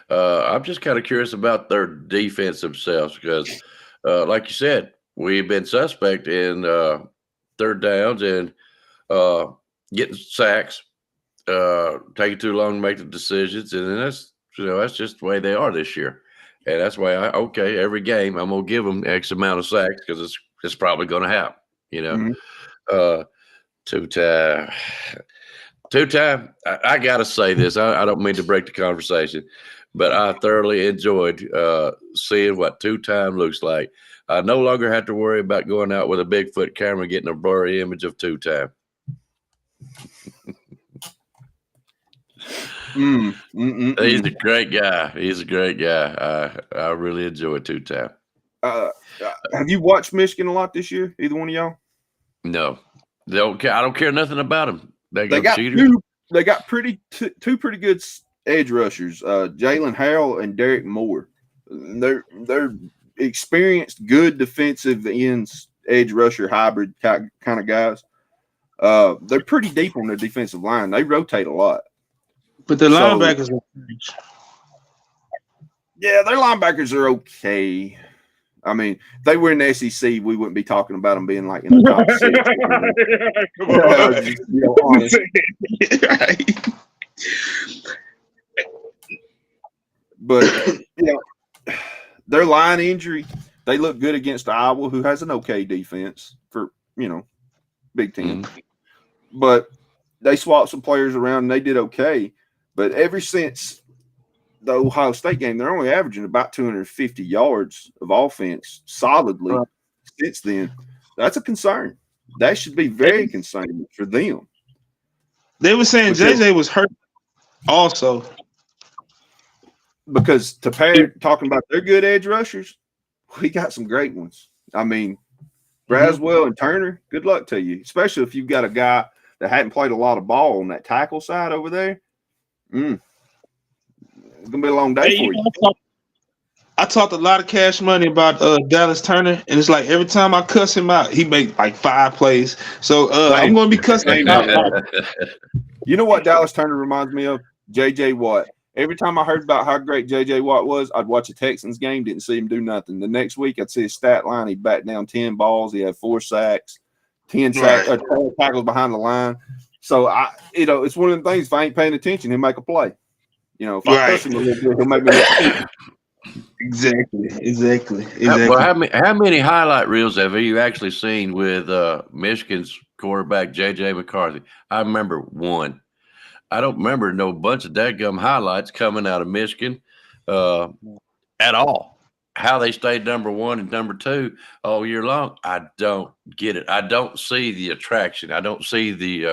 I'm just kind of curious about their defense themselves because, like you said, we've been suspect in third downs and getting sacks, taking too long to make the decisions, and then that's just the way they are this year. And that's why every game I'm gonna give them X amount of sacks because it's probably gonna happen. Mm-hmm. Two-time. I gotta say this. I don't mean to break the conversation, but I thoroughly enjoyed seeing what two-time looks like. I no longer have to worry about going out with a Bigfoot camera getting a blurry image of two-time. He's a great guy. I really enjoy two-time. Have you watched Michigan a lot this year? Either one of y'all? No, they don't care. I don't care nothing about them. They got two pretty good edge rushers, Jalen Harrell and Derek Moore. They're experienced, good defensive ends, edge rusher hybrid kind of guys. They're pretty deep on their defensive line. They rotate a lot. But the linebackers are their linebackers are okay. I mean, if they were in the SEC, we wouldn't be talking about them being like in the top 6. Right. But their line injury, they look good against Iowa, who has an okay defense for Big Ten. But they swapped some players around and they did okay. But ever since the Ohio State game, they're only averaging about 250 yards of offense solidly since then. That's a concern. That should be very concerning for them. They were saying JJ was hurt also. Because talking about their good edge rushers, we got some great ones. I mean, Braswell and Turner, good luck to you, especially if you've got a guy that hadn't played a lot of ball on that tackle side over there. It's going to be a long day for you. I talked a lot of cash money about Dallas Turner, and it's like every time I cuss him out, he makes like 5 plays. So I'm going to be cussing him out. You know what Dallas Turner reminds me of? J.J. Watt. Every time I heard about how great J.J. Watt was, I'd watch a Texans game, didn't see him do nothing. The next week, I'd see his stat line. He backed down 10 balls. He had 4 sacks, 10 tackles behind the line. So, it's one of the things, if I ain't paying attention, he'll make a play. If I cuss him a little bit, he'll make me Exactly. Well, how many highlight reels have you actually seen with Michigan's quarterback, J.J. McCarthy? I remember one. I don't remember no bunch of dadgum highlights coming out of Michigan at all. How they stayed number 1 and number 2 all year long, I don't get it. I don't see the attraction. I don't see the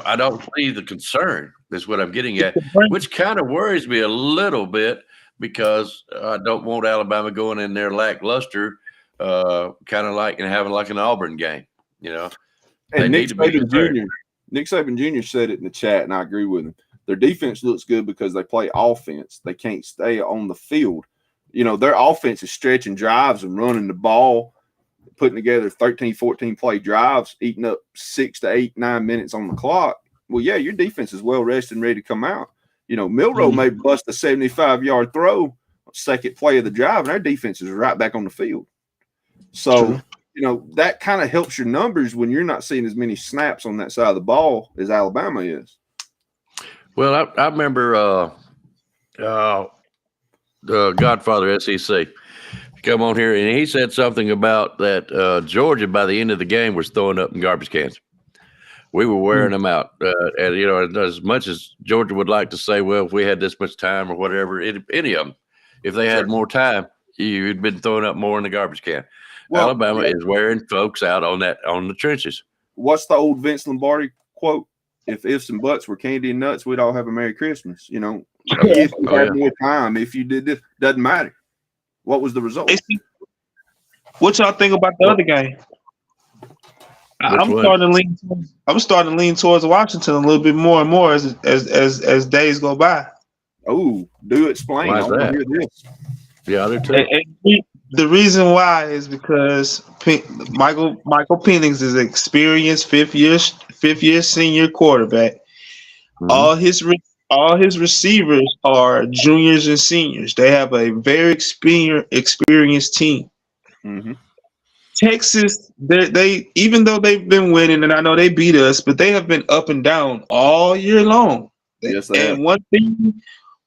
I don't see the concern. That's what I'm getting at, which kind of worries me a little bit because I don't want Alabama going in there lackluster, kind of like and having like an Auburn game, And need to be prepared. Nick Saban Jr. said it in the chat, and I agree with him. Their defense looks good because they play offense. They can't stay on the field. You know, their offense is stretching drives and running the ball, putting together 13, 14 play drives, eating up 6 to 8, 9 minutes on the clock. Well, yeah, your defense is well rested and ready to come out. You know, Milroe may bust a 75-yard throw, second play of the drive, and our defense is right back on the field. So, you know, that kind of helps your numbers when you're not seeing as many snaps on that side of the ball as Alabama is. Well, I remember the Godfather SEC come on here, and he said something about that Georgia, by the end of the game, was throwing up in garbage cans. We were wearing them out. And, you know, as much as Georgia would like to say, well, if we had this much time or whatever, any of them, if they had more time, you'd been throwing up more in the garbage can. Well, Alabama is wearing folks out on the trenches. What's the old Vince Lombardi quote? If ifs and buts were candy and nuts, we'd all have a Merry Christmas. You know, if you had more time, if you did this, doesn't matter. What was the result? What y'all think about the other game? I'm starting to lean towards Washington a little bit more and more as days go by. Oh, do explain. Why is that? Hear this. Yeah, I do too. And the reason why is because Michael Penix is an experienced fifth year senior quarterback. Mm-hmm. All his receivers are juniors and seniors. They have a very experienced team. Mm-hmm. Texas, they even though they've been winning, and I know they beat us, but they have been up and down all year long. Yes, they have.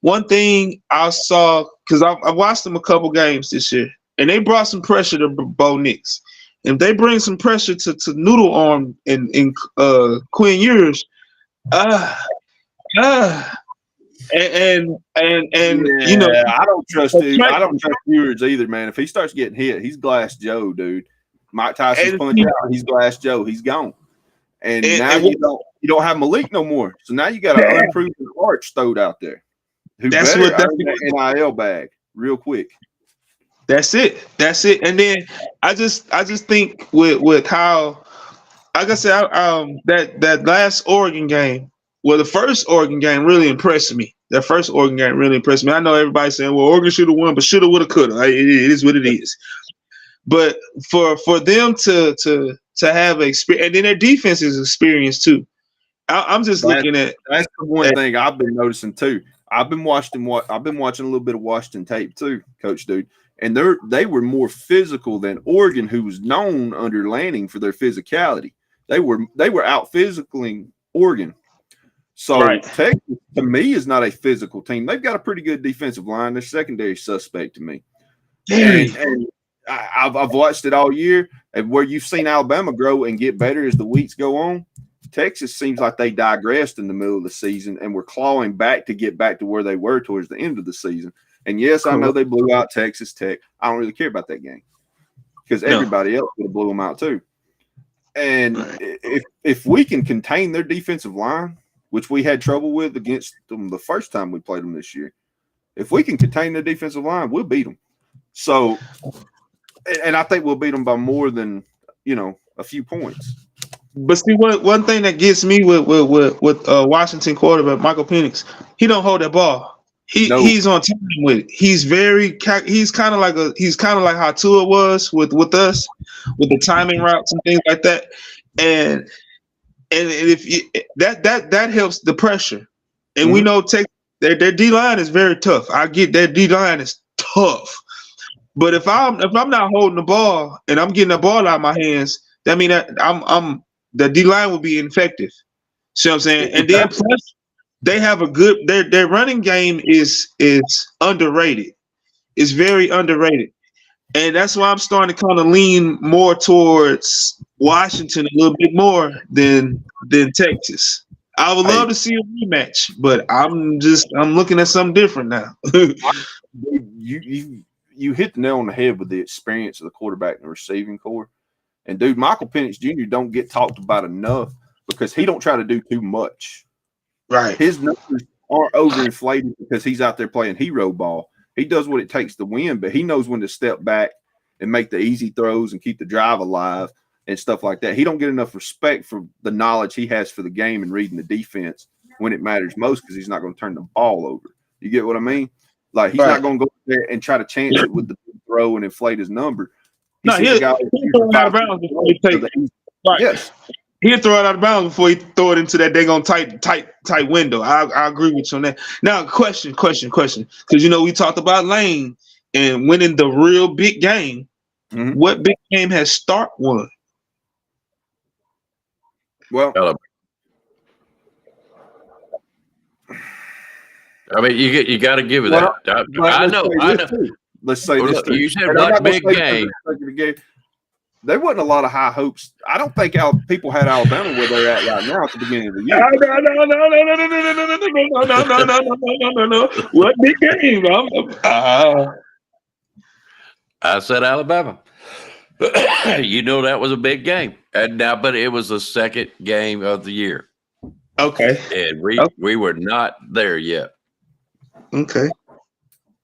One thing I saw, because I watched them a couple games this year, and they brought some pressure to Bo Nix. If they bring some pressure to Noodle Arm and Quinn Ewers, and you know, I don't trust him. I don't trust Ewers either, man. If he starts getting hit, he's Glass Joe, dude. Mike Tyson's punch out, he's Glass Joe. He's gone. And now you don't have Malik no more. So now you got an unproven arch throwed out there. That's earn that NIL bag real quick. That's it. And then I just think with how, like I said, that last Oregon game, well, the first Oregon game really impressed me. That first Oregon game really impressed me. I know everybody's saying, well, Oregon should have won, but shoulda, woulda, coulda. It is what it is. But for them to have experience, and then their defense is experienced too. I'm just looking at that's the one thing I've been noticing too. I've been watching a little bit of Washington tape too, Coach Dude, and they were more physical than Oregon, who was known under Lanning for their physicality. They were out physicaling Oregon. So Texas, to me, is not a physical team. They've got a pretty good defensive line. They're secondary suspect to me. And I've watched it all year, and where you've seen Alabama grow and get better as the weeks go on, Texas seems like they digressed in the middle of the season and were clawing back to get back to where they were towards the end of the season. And yes, I know they blew out Texas Tech. I don't really care about that game because everybody else would have blew them out too. And if we can contain their defensive line, which we had trouble with against them the first time we played them this year, if we can contain their defensive line, we'll beat them. So, and I think we'll beat them by more than, a few points. But see, one thing that gets me with Washington quarterback Michael Penix, he don't hold that ball. He's on time with it. He's kind of like how Tua was with us, with the timing routes and things like that. And if that helps the pressure. And we know their D line is very tough. I get their D line is tough. But if I'm not holding the ball and I'm getting the ball out of my hands, that means that the D line will be ineffective. See what I'm saying? And then plus they have a good their running game is underrated. It's very underrated. And that's why I'm starting to kind of lean more towards Washington a little bit more than Texas. I would love to see a rematch, but I'm looking at something different now. You hit the nail on the head with the experience of the quarterback and the receiving core. And dude, Michael Penix Jr. don't get talked about enough because he don't try to do too much. Right. His numbers aren't overinflated because he's out there playing hero ball. He does what it takes to win, but he knows when to step back and make the easy throws and keep the drive alive and stuff like that. He don't get enough respect for the knowledge he has for the game and reading the defense when it matters most because he's not going to turn the ball over. You get what I mean? Like, he's not going to go there and try to chance it with the throw and inflate his number. He'll throw it out of bounds before he takes it. Right. Yes. He'll throw it out of bounds before he throw it into that daggone tight window. I agree with you on that. Now, question. Because, we talked about Lane and winning the real big game. Mm-hmm. What big game has Stark won? Well, I mean, you got to give it that. I know. Let's say this. You said what big game? There wasn't a lot of high hopes. I don't think people had Alabama where they're at right now at the beginning of the year. No. What big game? I said Alabama. That was a big game, but it was the second game of the year. Okay, and we were not there yet. Okay,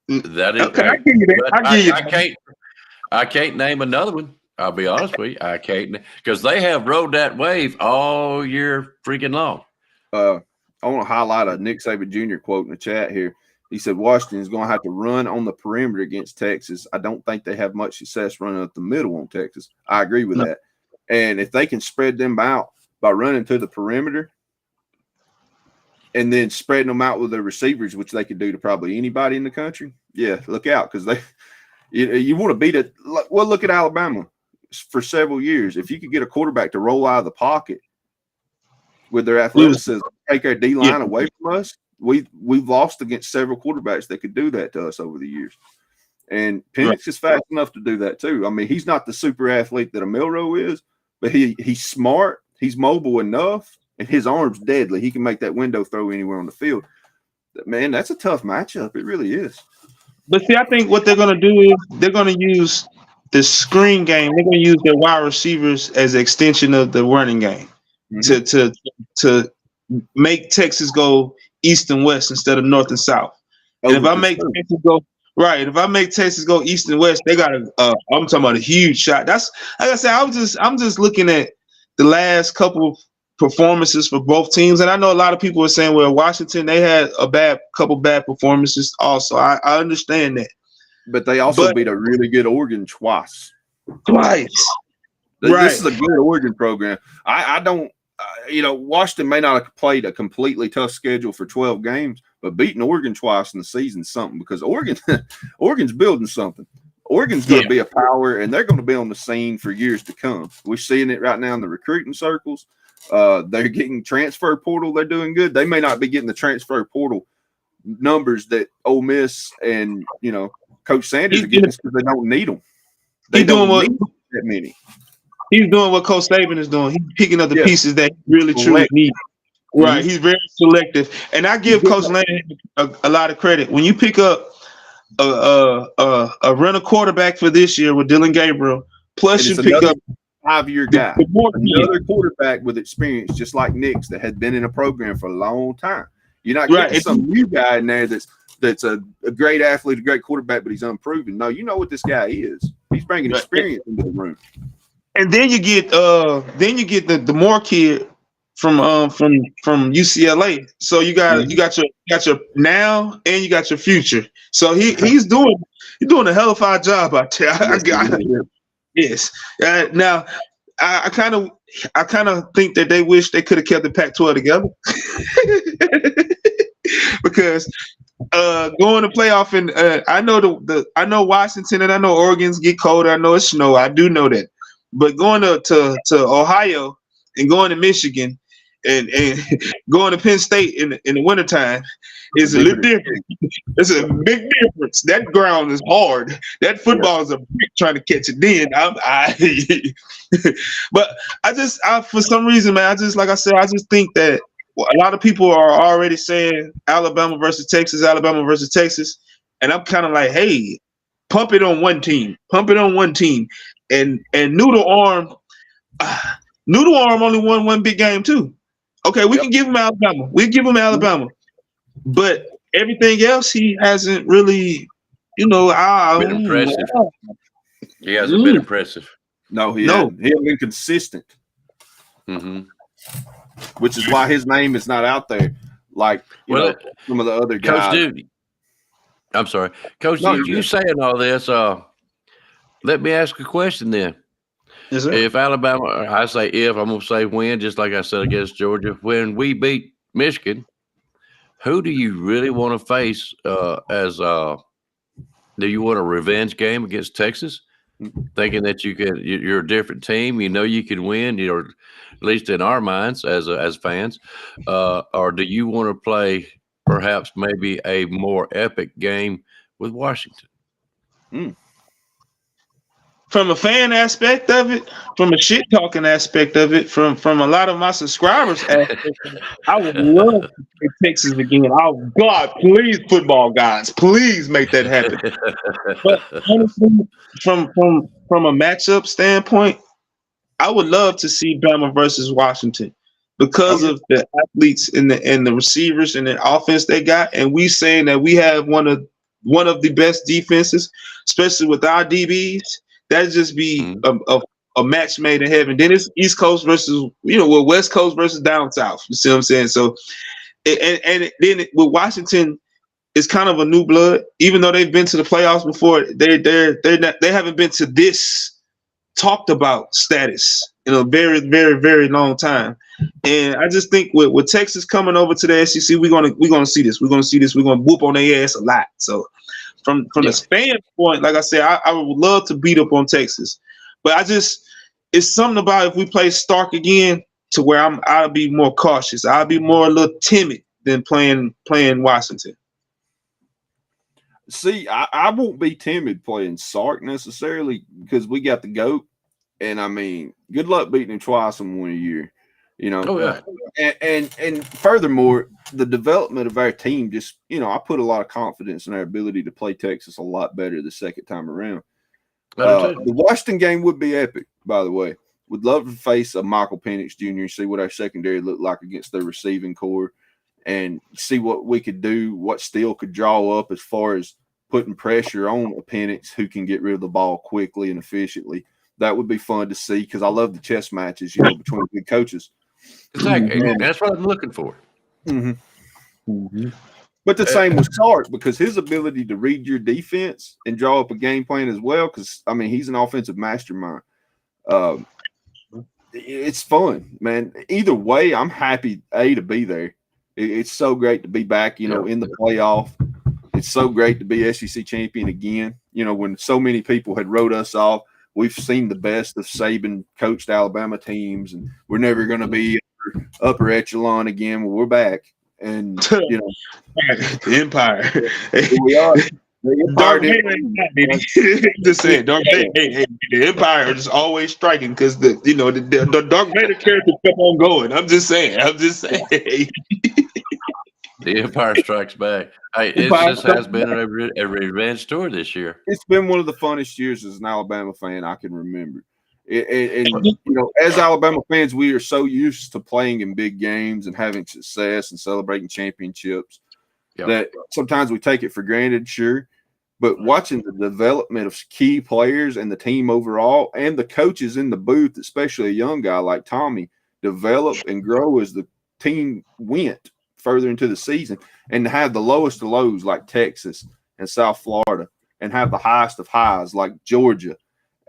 that is okay. I give you that. I can't name another one. I'll be honest with you. I can't because they have rode that wave all year freaking long. I want to highlight a Nick Saban Jr. quote in the chat here. He said Washington is going to have to run on the perimeter against Texas. I don't think they have much success running up the middle on Texas. I agree with that. And if they can spread them out by running to the perimeter and then spreading them out with their receivers, which they could do to probably anybody in the country, yeah, look out because you want to beat it. Well, look at Alabama for several years. If you could get a quarterback to roll out of the pocket with their athleticism, take our D-line away from us, we've lost against several quarterbacks that could do that to us over the years. And Penix is fast enough to do that too. I mean, he's not the super athlete that a Milroe is, but he's smart, he's mobile enough, and his arm's deadly. He can make that window throw anywhere on the field. Man, that's a tough matchup. It really is. But see, I think what they're going to do is they're going to use the screen game. They're going to use their wide receivers as an extension of the running game to make Texas go east and west instead of north and south. And if I make Texas go east and west, they got I'm talking about a huge shot. That's like I said. I'm just looking at the last couple of performances for both teams, and I know a lot of people are saying, "Well, Washington they had a couple bad performances." Also, I understand that, but they also beat a really good Oregon twice. This is a good Oregon program. I don't. Washington may not have played a completely tough schedule for 12 games, but beating Oregon twice in the season is something because Oregon's building something. Oregon's going to be a power, and they're going to be on the scene for years to come. We're seeing it right now in the recruiting circles. They're getting transfer portal. They're doing good. They may not be getting the transfer portal numbers that Ole Miss and, Coach Sanders are getting because they don't need them. They don't need that many. He's doing what Coach Saban is doing. He's picking up the pieces that he really truly need. Right. He's very selective. And I give Coach Lane a lot of credit. When you pick up a rental quarterback for this year with Dylan Gabriel, plus you pick up 5-year guy, another quarterback with experience, just like Nick's that has been in a program for a long time. You're not getting some new guy in there that's a great athlete, a great quarterback, but he's unproven. No, you know what this guy is. He's bringing experience into the room. And then you get the Moore kid from UCLA. So you got your now and you got your future. So he's doing a hell of a job out there. Yes. Now I kind of think that they wish they could have kept the Pac-12 together because going to playoff and I know Washington and I know Oregon's get cold. I know it's snow. I do know that. But going to Ohio and going to Michigan and going to Penn State in the wintertime is a little different. It's a big difference. That ground is hard. That football is a brick trying to catch it. Then but I for some reason, man, I just think that a lot of people are already saying Alabama versus Texas, and I'm kind of like, hey, pump it on one team. And Noodle Arm only won one big game too. Okay, we can give him Alabama. But everything else he hasn't really, been impressive. He hasn't been impressive. No, he hasn't. He hasn't been consistent. Mm-hmm. Which is why his name is not out there like some of the other guys. Coach Dude, I'm sorry. Coach, you saying all this, let me ask a question then. Yes, sir. If Alabama, I say if, I'm going to say when, just like I said against Georgia, when we beat Michigan, who do you really want to face do you want a revenge game against Texas? Thinking that you're a different team, you can win, at least in our minds as fans, or do you want to play perhaps maybe a more epic game with Washington? From a fan aspect of it, from a shit talking aspect of it, from a lot of my subscribers aspect of it, I would love to play Texas again. Oh God, please, football guys, please make that happen. But honestly, from a matchup standpoint, I would love to see Bama versus Washington because of the athletes and the receivers and the offense they got, and we saying that we have one of the best defenses, especially with our DBs. That'd just be a match made in heaven. Then it's East Coast versus West Coast versus down South. You see what I'm saying? So, and then with Washington, it's kind of a new blood. Even though they've been to the playoffs before, they haven't been to this talked about status in a very, very, very long time. And I just think with Texas coming over to the SEC, we're gonna see this. We're gonna see this. We're gonna whoop on their ass a lot. So from the fan point, like I said, I would love to beat up on Texas, but it's something about if we play Stark again to where I'll be more cautious. I'll be more a little timid than playing Washington. See, I won't be timid playing Sark necessarily because we got the GOAT. And I mean, good luck beating him twice in 1 year. Oh, yeah. And furthermore, the development of our team just, I put a lot of confidence in our ability to play Texas a lot better the second time around. The Washington game would be epic, by the way. Would love to face a Michael Penix Jr. and see what our secondary looked like against their receiving core and see what we could do, what Steele could draw up as far as putting pressure on a Penix who can get rid of the ball quickly and efficiently. That would be fun to see because I love the chess matches, between big coaches. Exactly. That's what I'm looking for. Mm-hmm. Mm-hmm. But the same with Sark because his ability to read your defense and draw up a game plan as well, because, I mean, he's an offensive mastermind. It's fun, man. Either way, I'm happy, to be there. It's so great to be back, in the playoff. It's so great to be SEC champion again. When so many people had wrote us off, we've seen the best of Saban coached Alabama teams, and we're never going to be upper echelon again. Well, we're back, and the Empire. We are. Dark Vader, just saying, Dark Vader. Hey, the Empire is always striking because the Dark Vader character kept on going. I'm just saying. The Empire Strikes Back. Hey, it just has been a revenge tour this year. It's been one of the funnest years as an Alabama fan I can remember. As Alabama fans, we are so used to playing in big games and having success and celebrating championships that sometimes we take it for granted, sure. But watching the development of key players and the team overall and the coaches in the booth, especially a young guy like Tommy, develop and grow as the team went further into the season, and to have the lowest of lows like Texas and South Florida and have the highest of highs like Georgia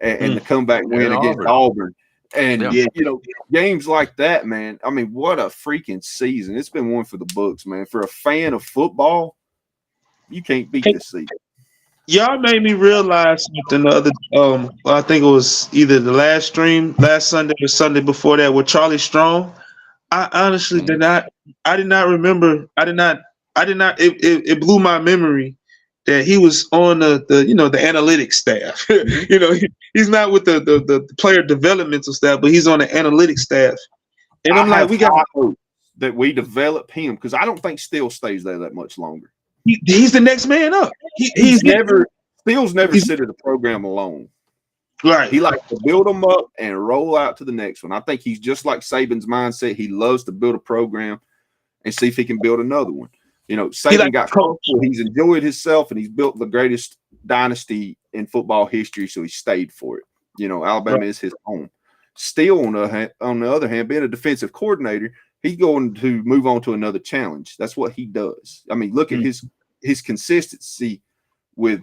and the comeback win against Auburn. And, games like that, man, I mean, what a freaking season. It's been one for the books, man. For a fan of football, you can't beat this season. Y'all made me realize something the other I think it was either the last Sunday or Sunday before that with Charlie Strong. I honestly did not remember. It blew my memory that he was on the analytics staff. He's not with the player developmental staff, but he's on the analytics staff. And I'm like, we got hope that we develop him because I don't think Steele stays there that much longer. He's the next man up. Steele's never sit at the program alone. Right. He likes to build them up and roll out to the next one. I think he's just like Saban's mindset. He loves to build a program and see if he can build another one. Saban got comfortable. He's enjoyed himself, and he's built the greatest dynasty in football history, so he stayed for it. Alabama is his home. Still, on the other hand, being a defensive coordinator, he's going to move on to another challenge. That's what he does. I mean, look at his consistency with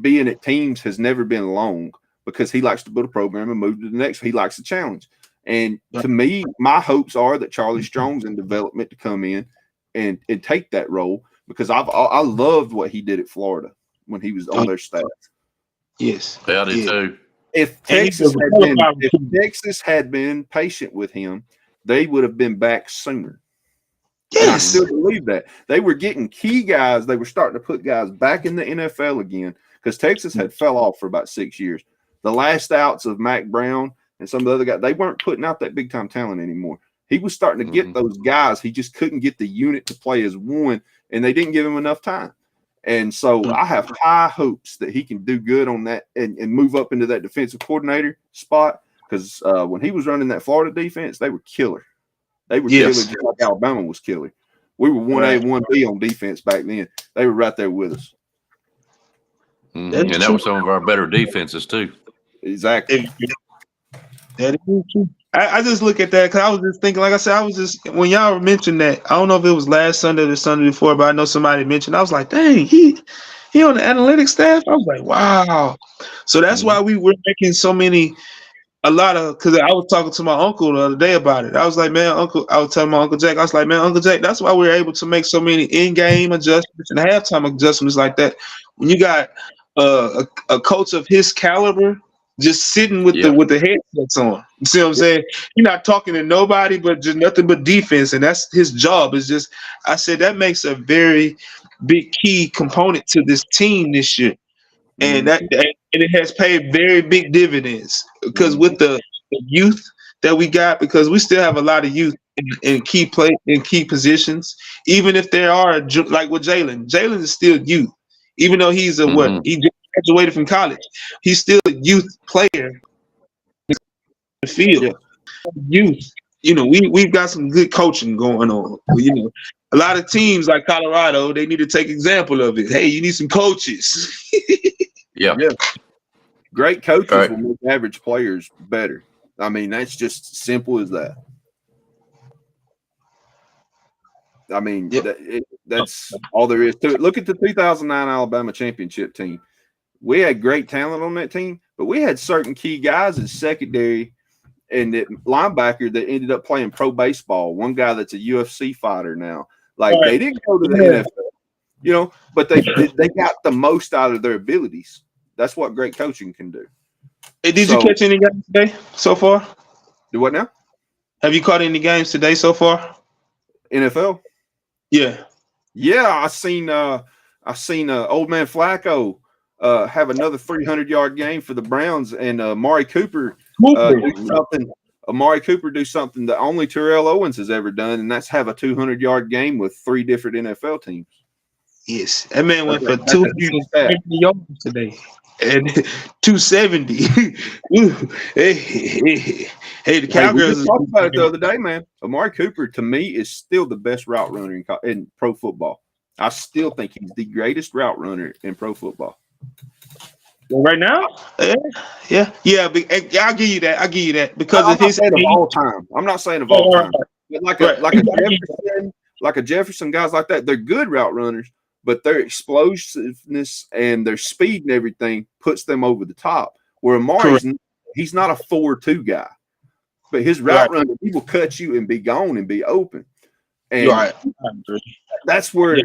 being at teams has never been long because he likes to build a program and move to the next. He likes a challenge. And to me, my hopes are that Charlie Strong's in development to come in and take that role because I loved what he did at Florida when he was on their staff. Yes. I did too. If Texas had been patient with him, they would have been back sooner. Yes. And I still believe that. They were getting key guys. They were starting to put guys back in the NFL again because Texas had fell off for about 6 years. The last outs of Mac Brown and some of the other guys, they weren't putting out that big-time talent anymore. He was starting to get those guys. He just couldn't get the unit to play as one, and they didn't give him enough time. And so I have high hopes that he can do good on that and move up into that defensive coordinator spot because when he was running that Florida defense, they were killer. They were killer just like Alabama was killer. We were 1A, 1B on defense back then. They were right there with us. And that was some of our better defenses too. Exactly. That is true. I just look at that because I was just thinking, like I said, when y'all mentioned that, I don't know if it was last Sunday or the Sunday before, but I know somebody mentioned. I was like, dang, he on the analytics staff. I was like, wow. So that's why we were making because I was talking to my uncle the other day about it. I was like, man, Uncle, I was telling my Uncle Jack, I was like, man, Uncle Jack, that's why we're able to make so many in-game adjustments and halftime adjustments like that. When you got a coach of his caliber just sitting with the headsets on. You see what I'm saying? You're not talking to nobody but just nothing but defense, and that's his job. It's just, I said that makes a very big key component to this team this year. And it has paid very big dividends because with the youth that we got, because we still have a lot of youth in key positions, even if there are like with Jalen is still youth, even though he's he just graduated from college, he's still a youth player in the field. Youth, we've got some good coaching going on. A lot of teams like Colorado, they need to take example of it. Hey, you need some coaches. Yeah. Great coaches will make average players better. I mean, that's just simple as that. I mean, that's all there is to it. Look at the 2009 Alabama championship team. We had great talent on that team, but we had certain key guys in secondary and that linebacker that ended up playing pro baseball. One guy that's a UFC fighter now. Like they didn't go to the NFL, but they got the most out of their abilities. That's what great coaching can do. Hey, did you catch any games today so far? Do what now? Have you caught any games today so far? NFL? Yeah. I seen old man Flacco have another 300-yard game for the Browns, and Amari Cooper do something. Amari Cooper do something that only Terrell Owens has ever done, and that's have a 200-yard game with 3 different NFL teams. Yes, that man went for 250 yards today and 270. Hey, the Cowgirls. We talked about it the other day, man. Amari Cooper, to me, is still the best route runner in pro football. I still think he's the greatest route runner in pro football. Well, right now, yeah. But I'll give you that because of his of all time. I'm not saying of all time, but like a Jefferson, guys like that, they're good route runners, but their explosiveness and their speed and everything puts them over the top. Where Amari's, he's not a 4-2 guy, but his route running, he will cut you and be gone and be open. And that's where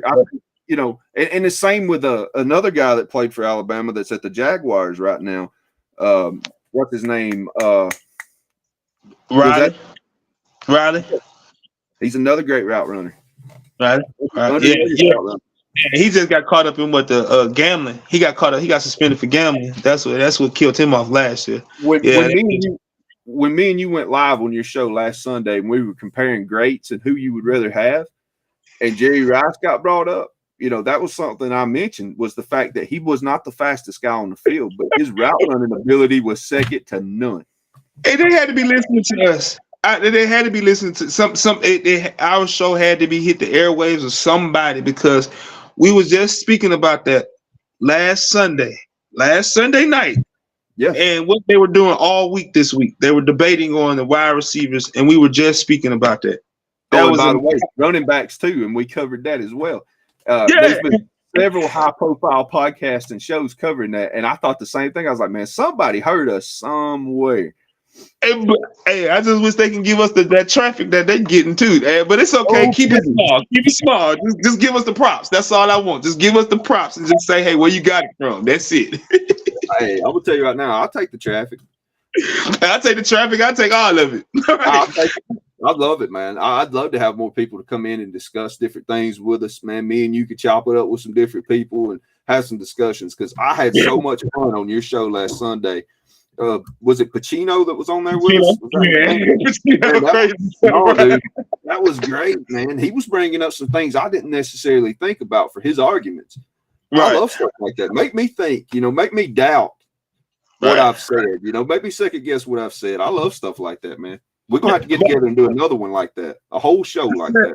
and the same with another guy that played for Alabama that's at the Jaguars right now. What's his name? Riley. He's another great route runner. Right. Yeah. He just got caught up in the gambling. He got caught up. He got suspended for gambling. That's what killed him off last year. When me and you went live on your show last Sunday, and we were comparing greats and who you would rather have, and Jerry Rice got brought up, that was something I mentioned, was the fact that he was not the fastest guy on the field, but his route running ability was second to none. Hey, they had to be listening to us. They had to be listening to our show had to be hit the airwaves of somebody, because we was just speaking about that last Sunday night. Yeah. And what they were doing all week this week, they were debating on the wide receivers, and we were just speaking about that. That and was by the way, running backs too, and we covered that as well. Yeah. There's been several high-profile podcasts and shows covering that, and I thought the same thing. I was like, man, somebody heard us somewhere. Hey, I just wish they can give us that traffic that they're getting too. But it's okay. Keep it small. Keep it small. Just give us the props. That's all I want. Just give us the props and just say, hey, where you got it from? That's it. Hey, I'm gonna tell you right now, I'll take the traffic. I'll take the traffic. I'll take all of it. I love it, man. I'd love to have more people to come in and discuss different things with us, man. Me and you could chop it up with some different people and have some discussions, because I had so much fun on your show last Sunday. Was it Pacino that was on there with us? That was great, man. He was bringing up some things I didn't necessarily think about for his arguments. Right. I love stuff like that. Make me think, make me doubt what I've said, make me second guess what I've said. I love stuff like that, man. We're going to have to get together and do another one like that, a whole show like that.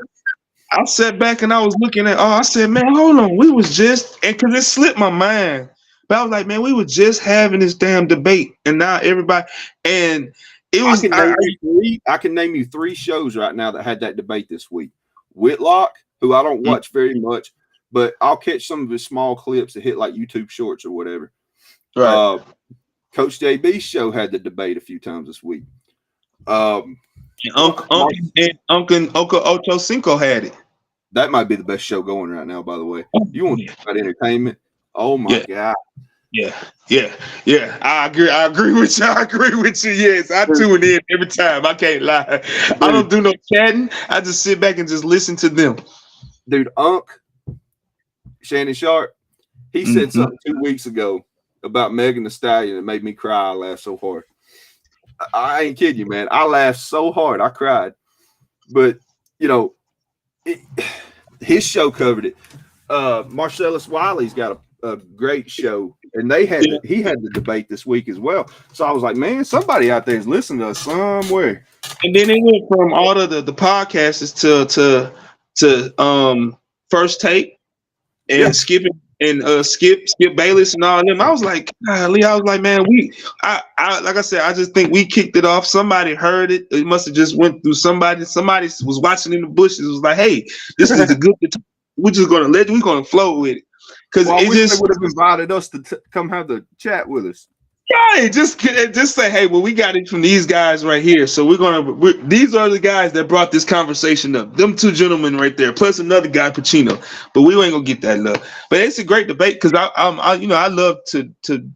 I sat back and I was looking at, I said, man, hold on. We was just, and because it slipped my mind. But I was like, man, we were just having this damn debate, and now everybody, and it was. I can name you 3 shows right now that had that debate this week. Whitlock, who I don't watch very much, but I'll catch some of his small clips that hit like YouTube Shorts or whatever. Right. Coach JB's show had the debate a few times this week. Uncle Ocho Cinco had it. That might be the best show going right now, by the way. You want to talk about entertainment? Oh my God. Yeah. I agree with you. Yes, I tune in every time. I can't lie. Dude, I don't do no chatting. I just sit back and just listen to them. Dude, Shannon Sharp, he said something 2 weeks ago about Megan Thee Stallion that made me cry. I laughed so hard. I ain't kidding you, man. I laughed so hard. I cried. But, his show covered it. Marcellus Wiley's got a great show, and he had the debate this week as well. So I was like, man, somebody out there is listening to us somewhere. And then it went from all of the podcasters to First Take and Skip Bayless and all of them. I was like, golly, man, like I said, I just think we kicked it off. Somebody heard it. It must have just went through somebody. Somebody was watching in the bushes. It was like, hey, this is a good. We're just gonna we're gonna flow with it. Because it just would have invited us to come have the chat with us. Right, just say, hey, well, we got it from these guys right here. So these are the guys that brought this conversation up. Them 2 gentlemen right there, plus another guy, Pacino. But we ain't gonna get that love. But it's a great debate because I love to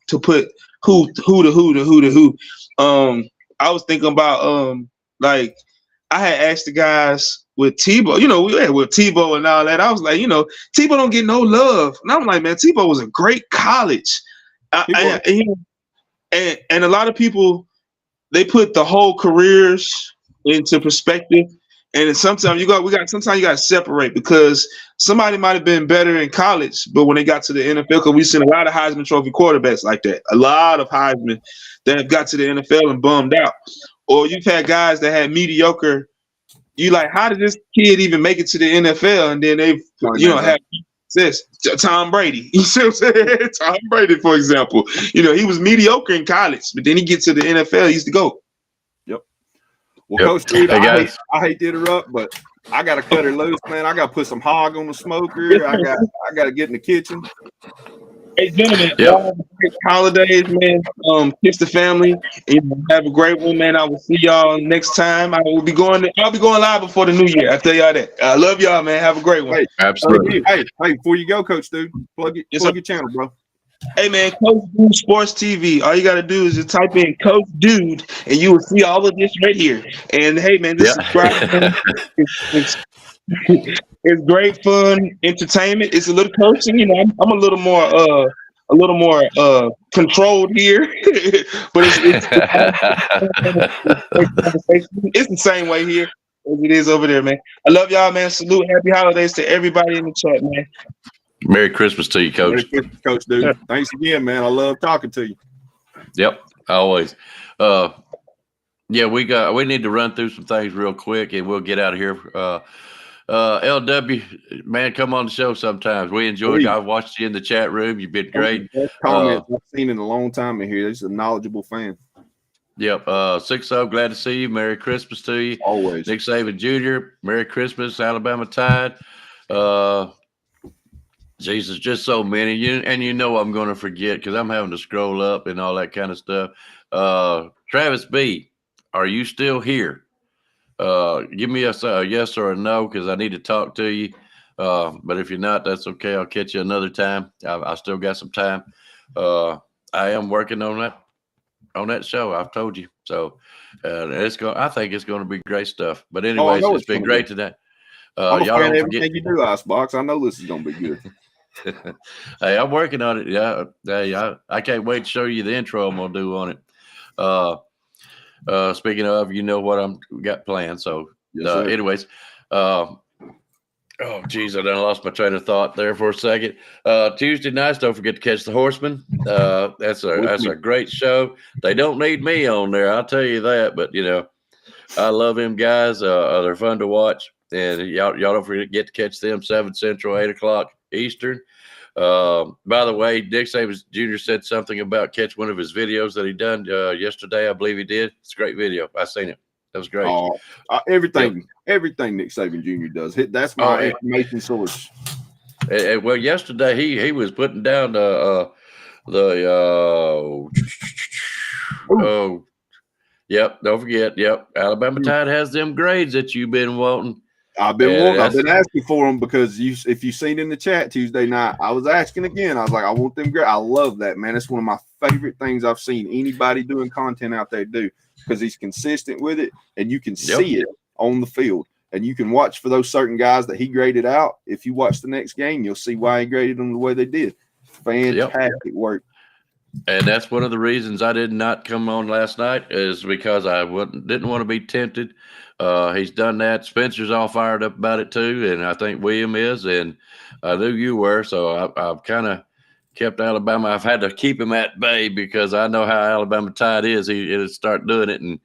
put who to who. I was thinking about like I had asked the guys with Tebow, with Tebow and all that. I was like, Tebow don't get no love. And I'm like, man, Tebow was a great college. And a lot of people, they put the whole careers into perspective. And sometimes you got to separate, because somebody might have been better in college, but when they got to the NFL, because we've seen a lot of Heisman Trophy quarterbacks like that, a lot of Heisman that have got to the NFL and bummed out. Or you've had guys that had mediocre. You like, how did this kid even make it to the NFL? And then they've, have success. Tom Brady. You see what I'm saying? Tom Brady, for example. He was mediocre in college, but then he gets to the NFL, he's the GOAT. Yep. Well, Coach Steve, I hate to interrupt, but I got to cut her loose, man. I got to put some hog on the smoker. I got to get in the kitchen. Hey, gentlemen, great holidays, man. Kiss the family. Have a great one, man. I will see y'all next time. I'll be going live before the new year. I tell y'all that. I love y'all, man. Have a great one. Hey, absolutely. Hey, before you go, Coach Dude, plug your channel, bro. Hey, man, Coach Dude Sports TV. All you got to do is just type in Coach Dude, and you will see all of this right here. And hey, man, this is it's great fun entertainment. It's a little coaching, I'm a little more controlled here, but it's the same way here as it is over there, man. I love y'all, man. Salute, happy holidays to everybody in the chat, man. Merry Christmas to you, Coach. Merry Christmas, Coach Dude. Thanks again, man. I love talking to you. Yep, always. We need to run through some things real quick, and we'll get out of here. LW, man, come on the show sometimes. We enjoyed you. I've watched you in the chat room. You've been great. Best comments I've seen in a long time in here. He's a knowledgeable fan. Yep. 6-0, glad to see you. Merry Christmas to you. Always. Nick Saban Jr., Merry Christmas, Alabama Tide. Jesus, just so many. And you know I'm going to forget because I'm having to scroll up and all that kind of stuff. Travis B., are you still here? Give me a yes or a no because I need to talk to you. But if you're not, that's okay. I'll catch you another time. I still got some time. I am working on that show. I've told you. So I think it's going to be great stuff. But anyways, it's been great today. I'm a y'all fan don't of forget everything you do, Icebox. I know this is going to be good. Hey, I'm working on it. Yeah. Hey, I can't wait to show you the intro I'm going to do on it. Speaking of, you know what I'm got planned. So anyways, oh geez, I done lost my train of thought there for a second. Tuesday nights, don't forget to catch the Horsemen. That's a great show. They don't need me on there, I'll tell you that. But I love them guys. They're fun to watch, and y'all don't forget to catch them 7 Central, 8 o'clock Eastern. By the way, Dick Saban Jr. said something about catch one of his videos that he done yesterday. I believe he did. It's a great video. I seen it. That was great. Everything Nick Saban Jr. does. That's my information source. Well, yesterday he was putting down yep. Don't forget. Yep. Alabama Tide has them grades that you've been wanting. I've been asking for them because if you've seen in the chat Tuesday night, I was asking again. I was like, I want them great. I love that, man. It's one of my favorite things I've seen anybody doing content out there do because he's consistent with it and you can see it on the field. And you can watch for those certain guys that he graded out. If you watch the next game, you'll see why he graded them the way they did. Fantastic work. And that's one of the reasons I did not come on last night is because I didn't want to be tempted. He's done that. Spencer's all fired up about it too, and I think William is, and I knew you were. So I've kind of kept Alabama. I've had to keep him at bay because I know how Alabama Tide is. He'll start doing it, and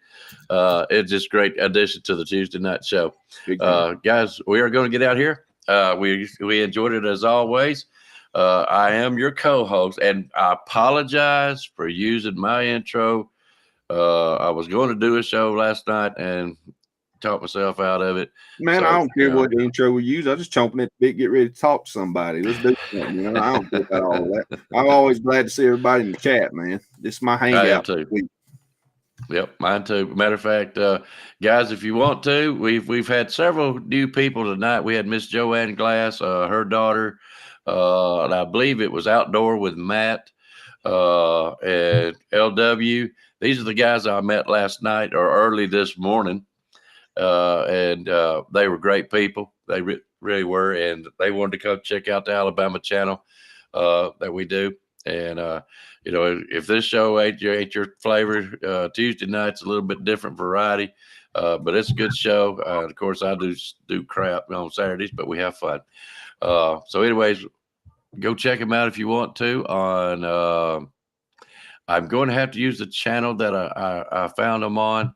it's just great addition to the Tuesday night show. Guys, we are going to get out here. We enjoyed it as always. I am your co-host, and I apologize for using my intro. I was going to do a show last night and talk myself out of it. Man, so, I don't care what intro we use. I just chomping at the bit, get ready to talk to somebody. Let's do something. I don't care about all that. I'm always glad to see everybody in the chat, man. This is my hangout. I am too. Yep, mine too. Matter of fact, guys, if you want to, we've had several new people tonight. We had Miss Joanne Glass, her daughter. And I believe it was Outdoor with Matt and LW. These are the guys I met last night or early this morning. And they were great people. They really were. And they wanted to come check out the Alabama channel that we do. And, if this show ain't your flavor, Tuesday night's a little bit different variety. But it's a good show. Of course, I do crap on Saturdays, but we have fun. So anyways, go check them out if you want to on, I'm going to have to use the channel that I found them on.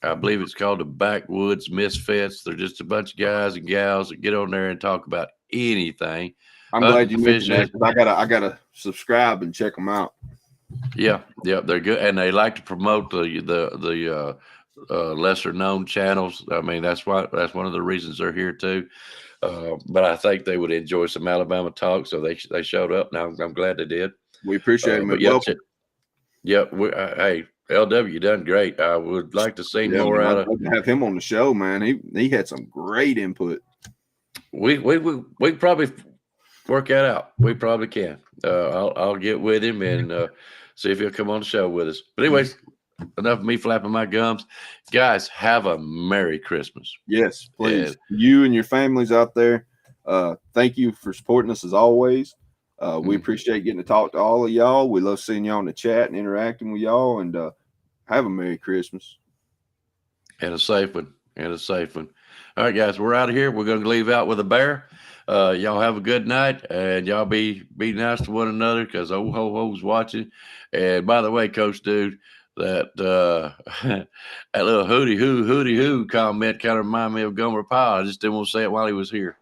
I believe it's called the Backwoods Misfits. They're just a bunch of guys and gals that get on there and talk about anything. I'm glad you mentioned that because I gotta subscribe and check them out. Yeah, they're good, and they like to promote the lesser known channels. I mean, that's one of the reasons they're here too. But I think they would enjoy some Alabama talk, so they showed up. Now I'm glad they did. We appreciate them. Hey, LW, you done great. I would like to see more out of. Have him on the show, man. He had some great input. We probably work that out. We probably can. I'll get with him and see if he'll come on the show with us. But anyways, enough of me flapping my gums. Guys, have a Merry Christmas. Yes, please. You and your families out there, thank you for supporting us as always. We appreciate getting to talk to all of y'all. We love seeing y'all in the chat and interacting with y'all. And have a Merry Christmas. And a safe one. All right, guys, we're out of here. We're going to leave out with a bear. Y'all have a good night, and y'all be nice to one another because old ho-ho's watching. And by the way, Coach Dude, that that little hooty hoo comment kind of reminded me of Gomer Pyle. I just didn't want to say it while he was here.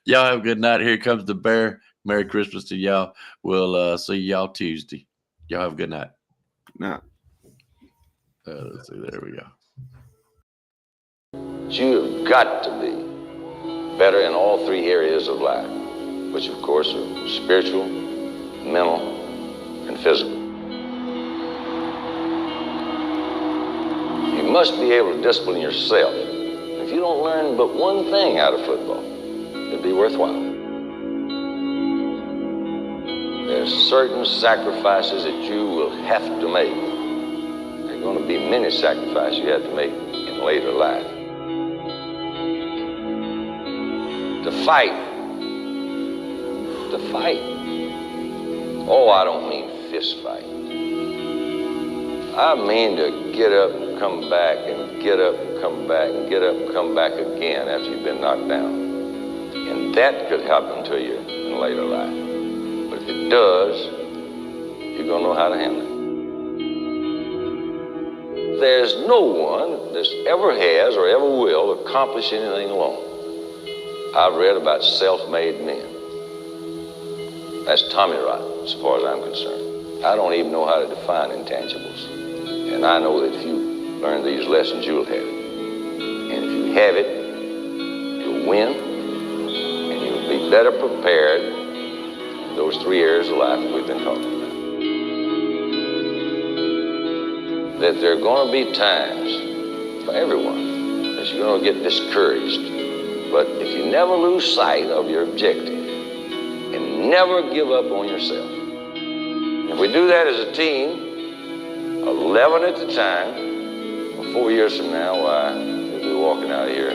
Y'all have a good night. Here comes the bear. Merry Christmas to y'all. We'll see y'all Tuesday. Y'all have a good night. Now, let's see. There we go. You've got to be better in all three areas of life, which of course are spiritual, mental, and physical. You must be able to discipline yourself. If you don't learn but one thing out of football, it'll be worthwhile. There's certain sacrifices that you will have to make. There are going to be many sacrifices you have to make in later life. To fight. Oh, I don't mean fist fight. I mean to get up and come back and get up and come back and get up and come back again after you've been knocked down. And that could happen to you in later life. But if it does, you're going to know how to handle it. There's no one that ever has or ever will accomplish anything alone. I've read about self-made men. That's Tommy Rot, as far as I'm concerned. I don't even know how to define intangibles. And I know that if you learn these lessons, you'll have it. And if you have it, you'll win, and you'll be better prepared in those three areas of life that we've been talking about. That there are going to be times for everyone that you're going to get discouraged. But if you never lose sight of your objective and never give up on yourself, if we do that as a team, 11 at a time, 4 years from now, why, we'll be walking out of here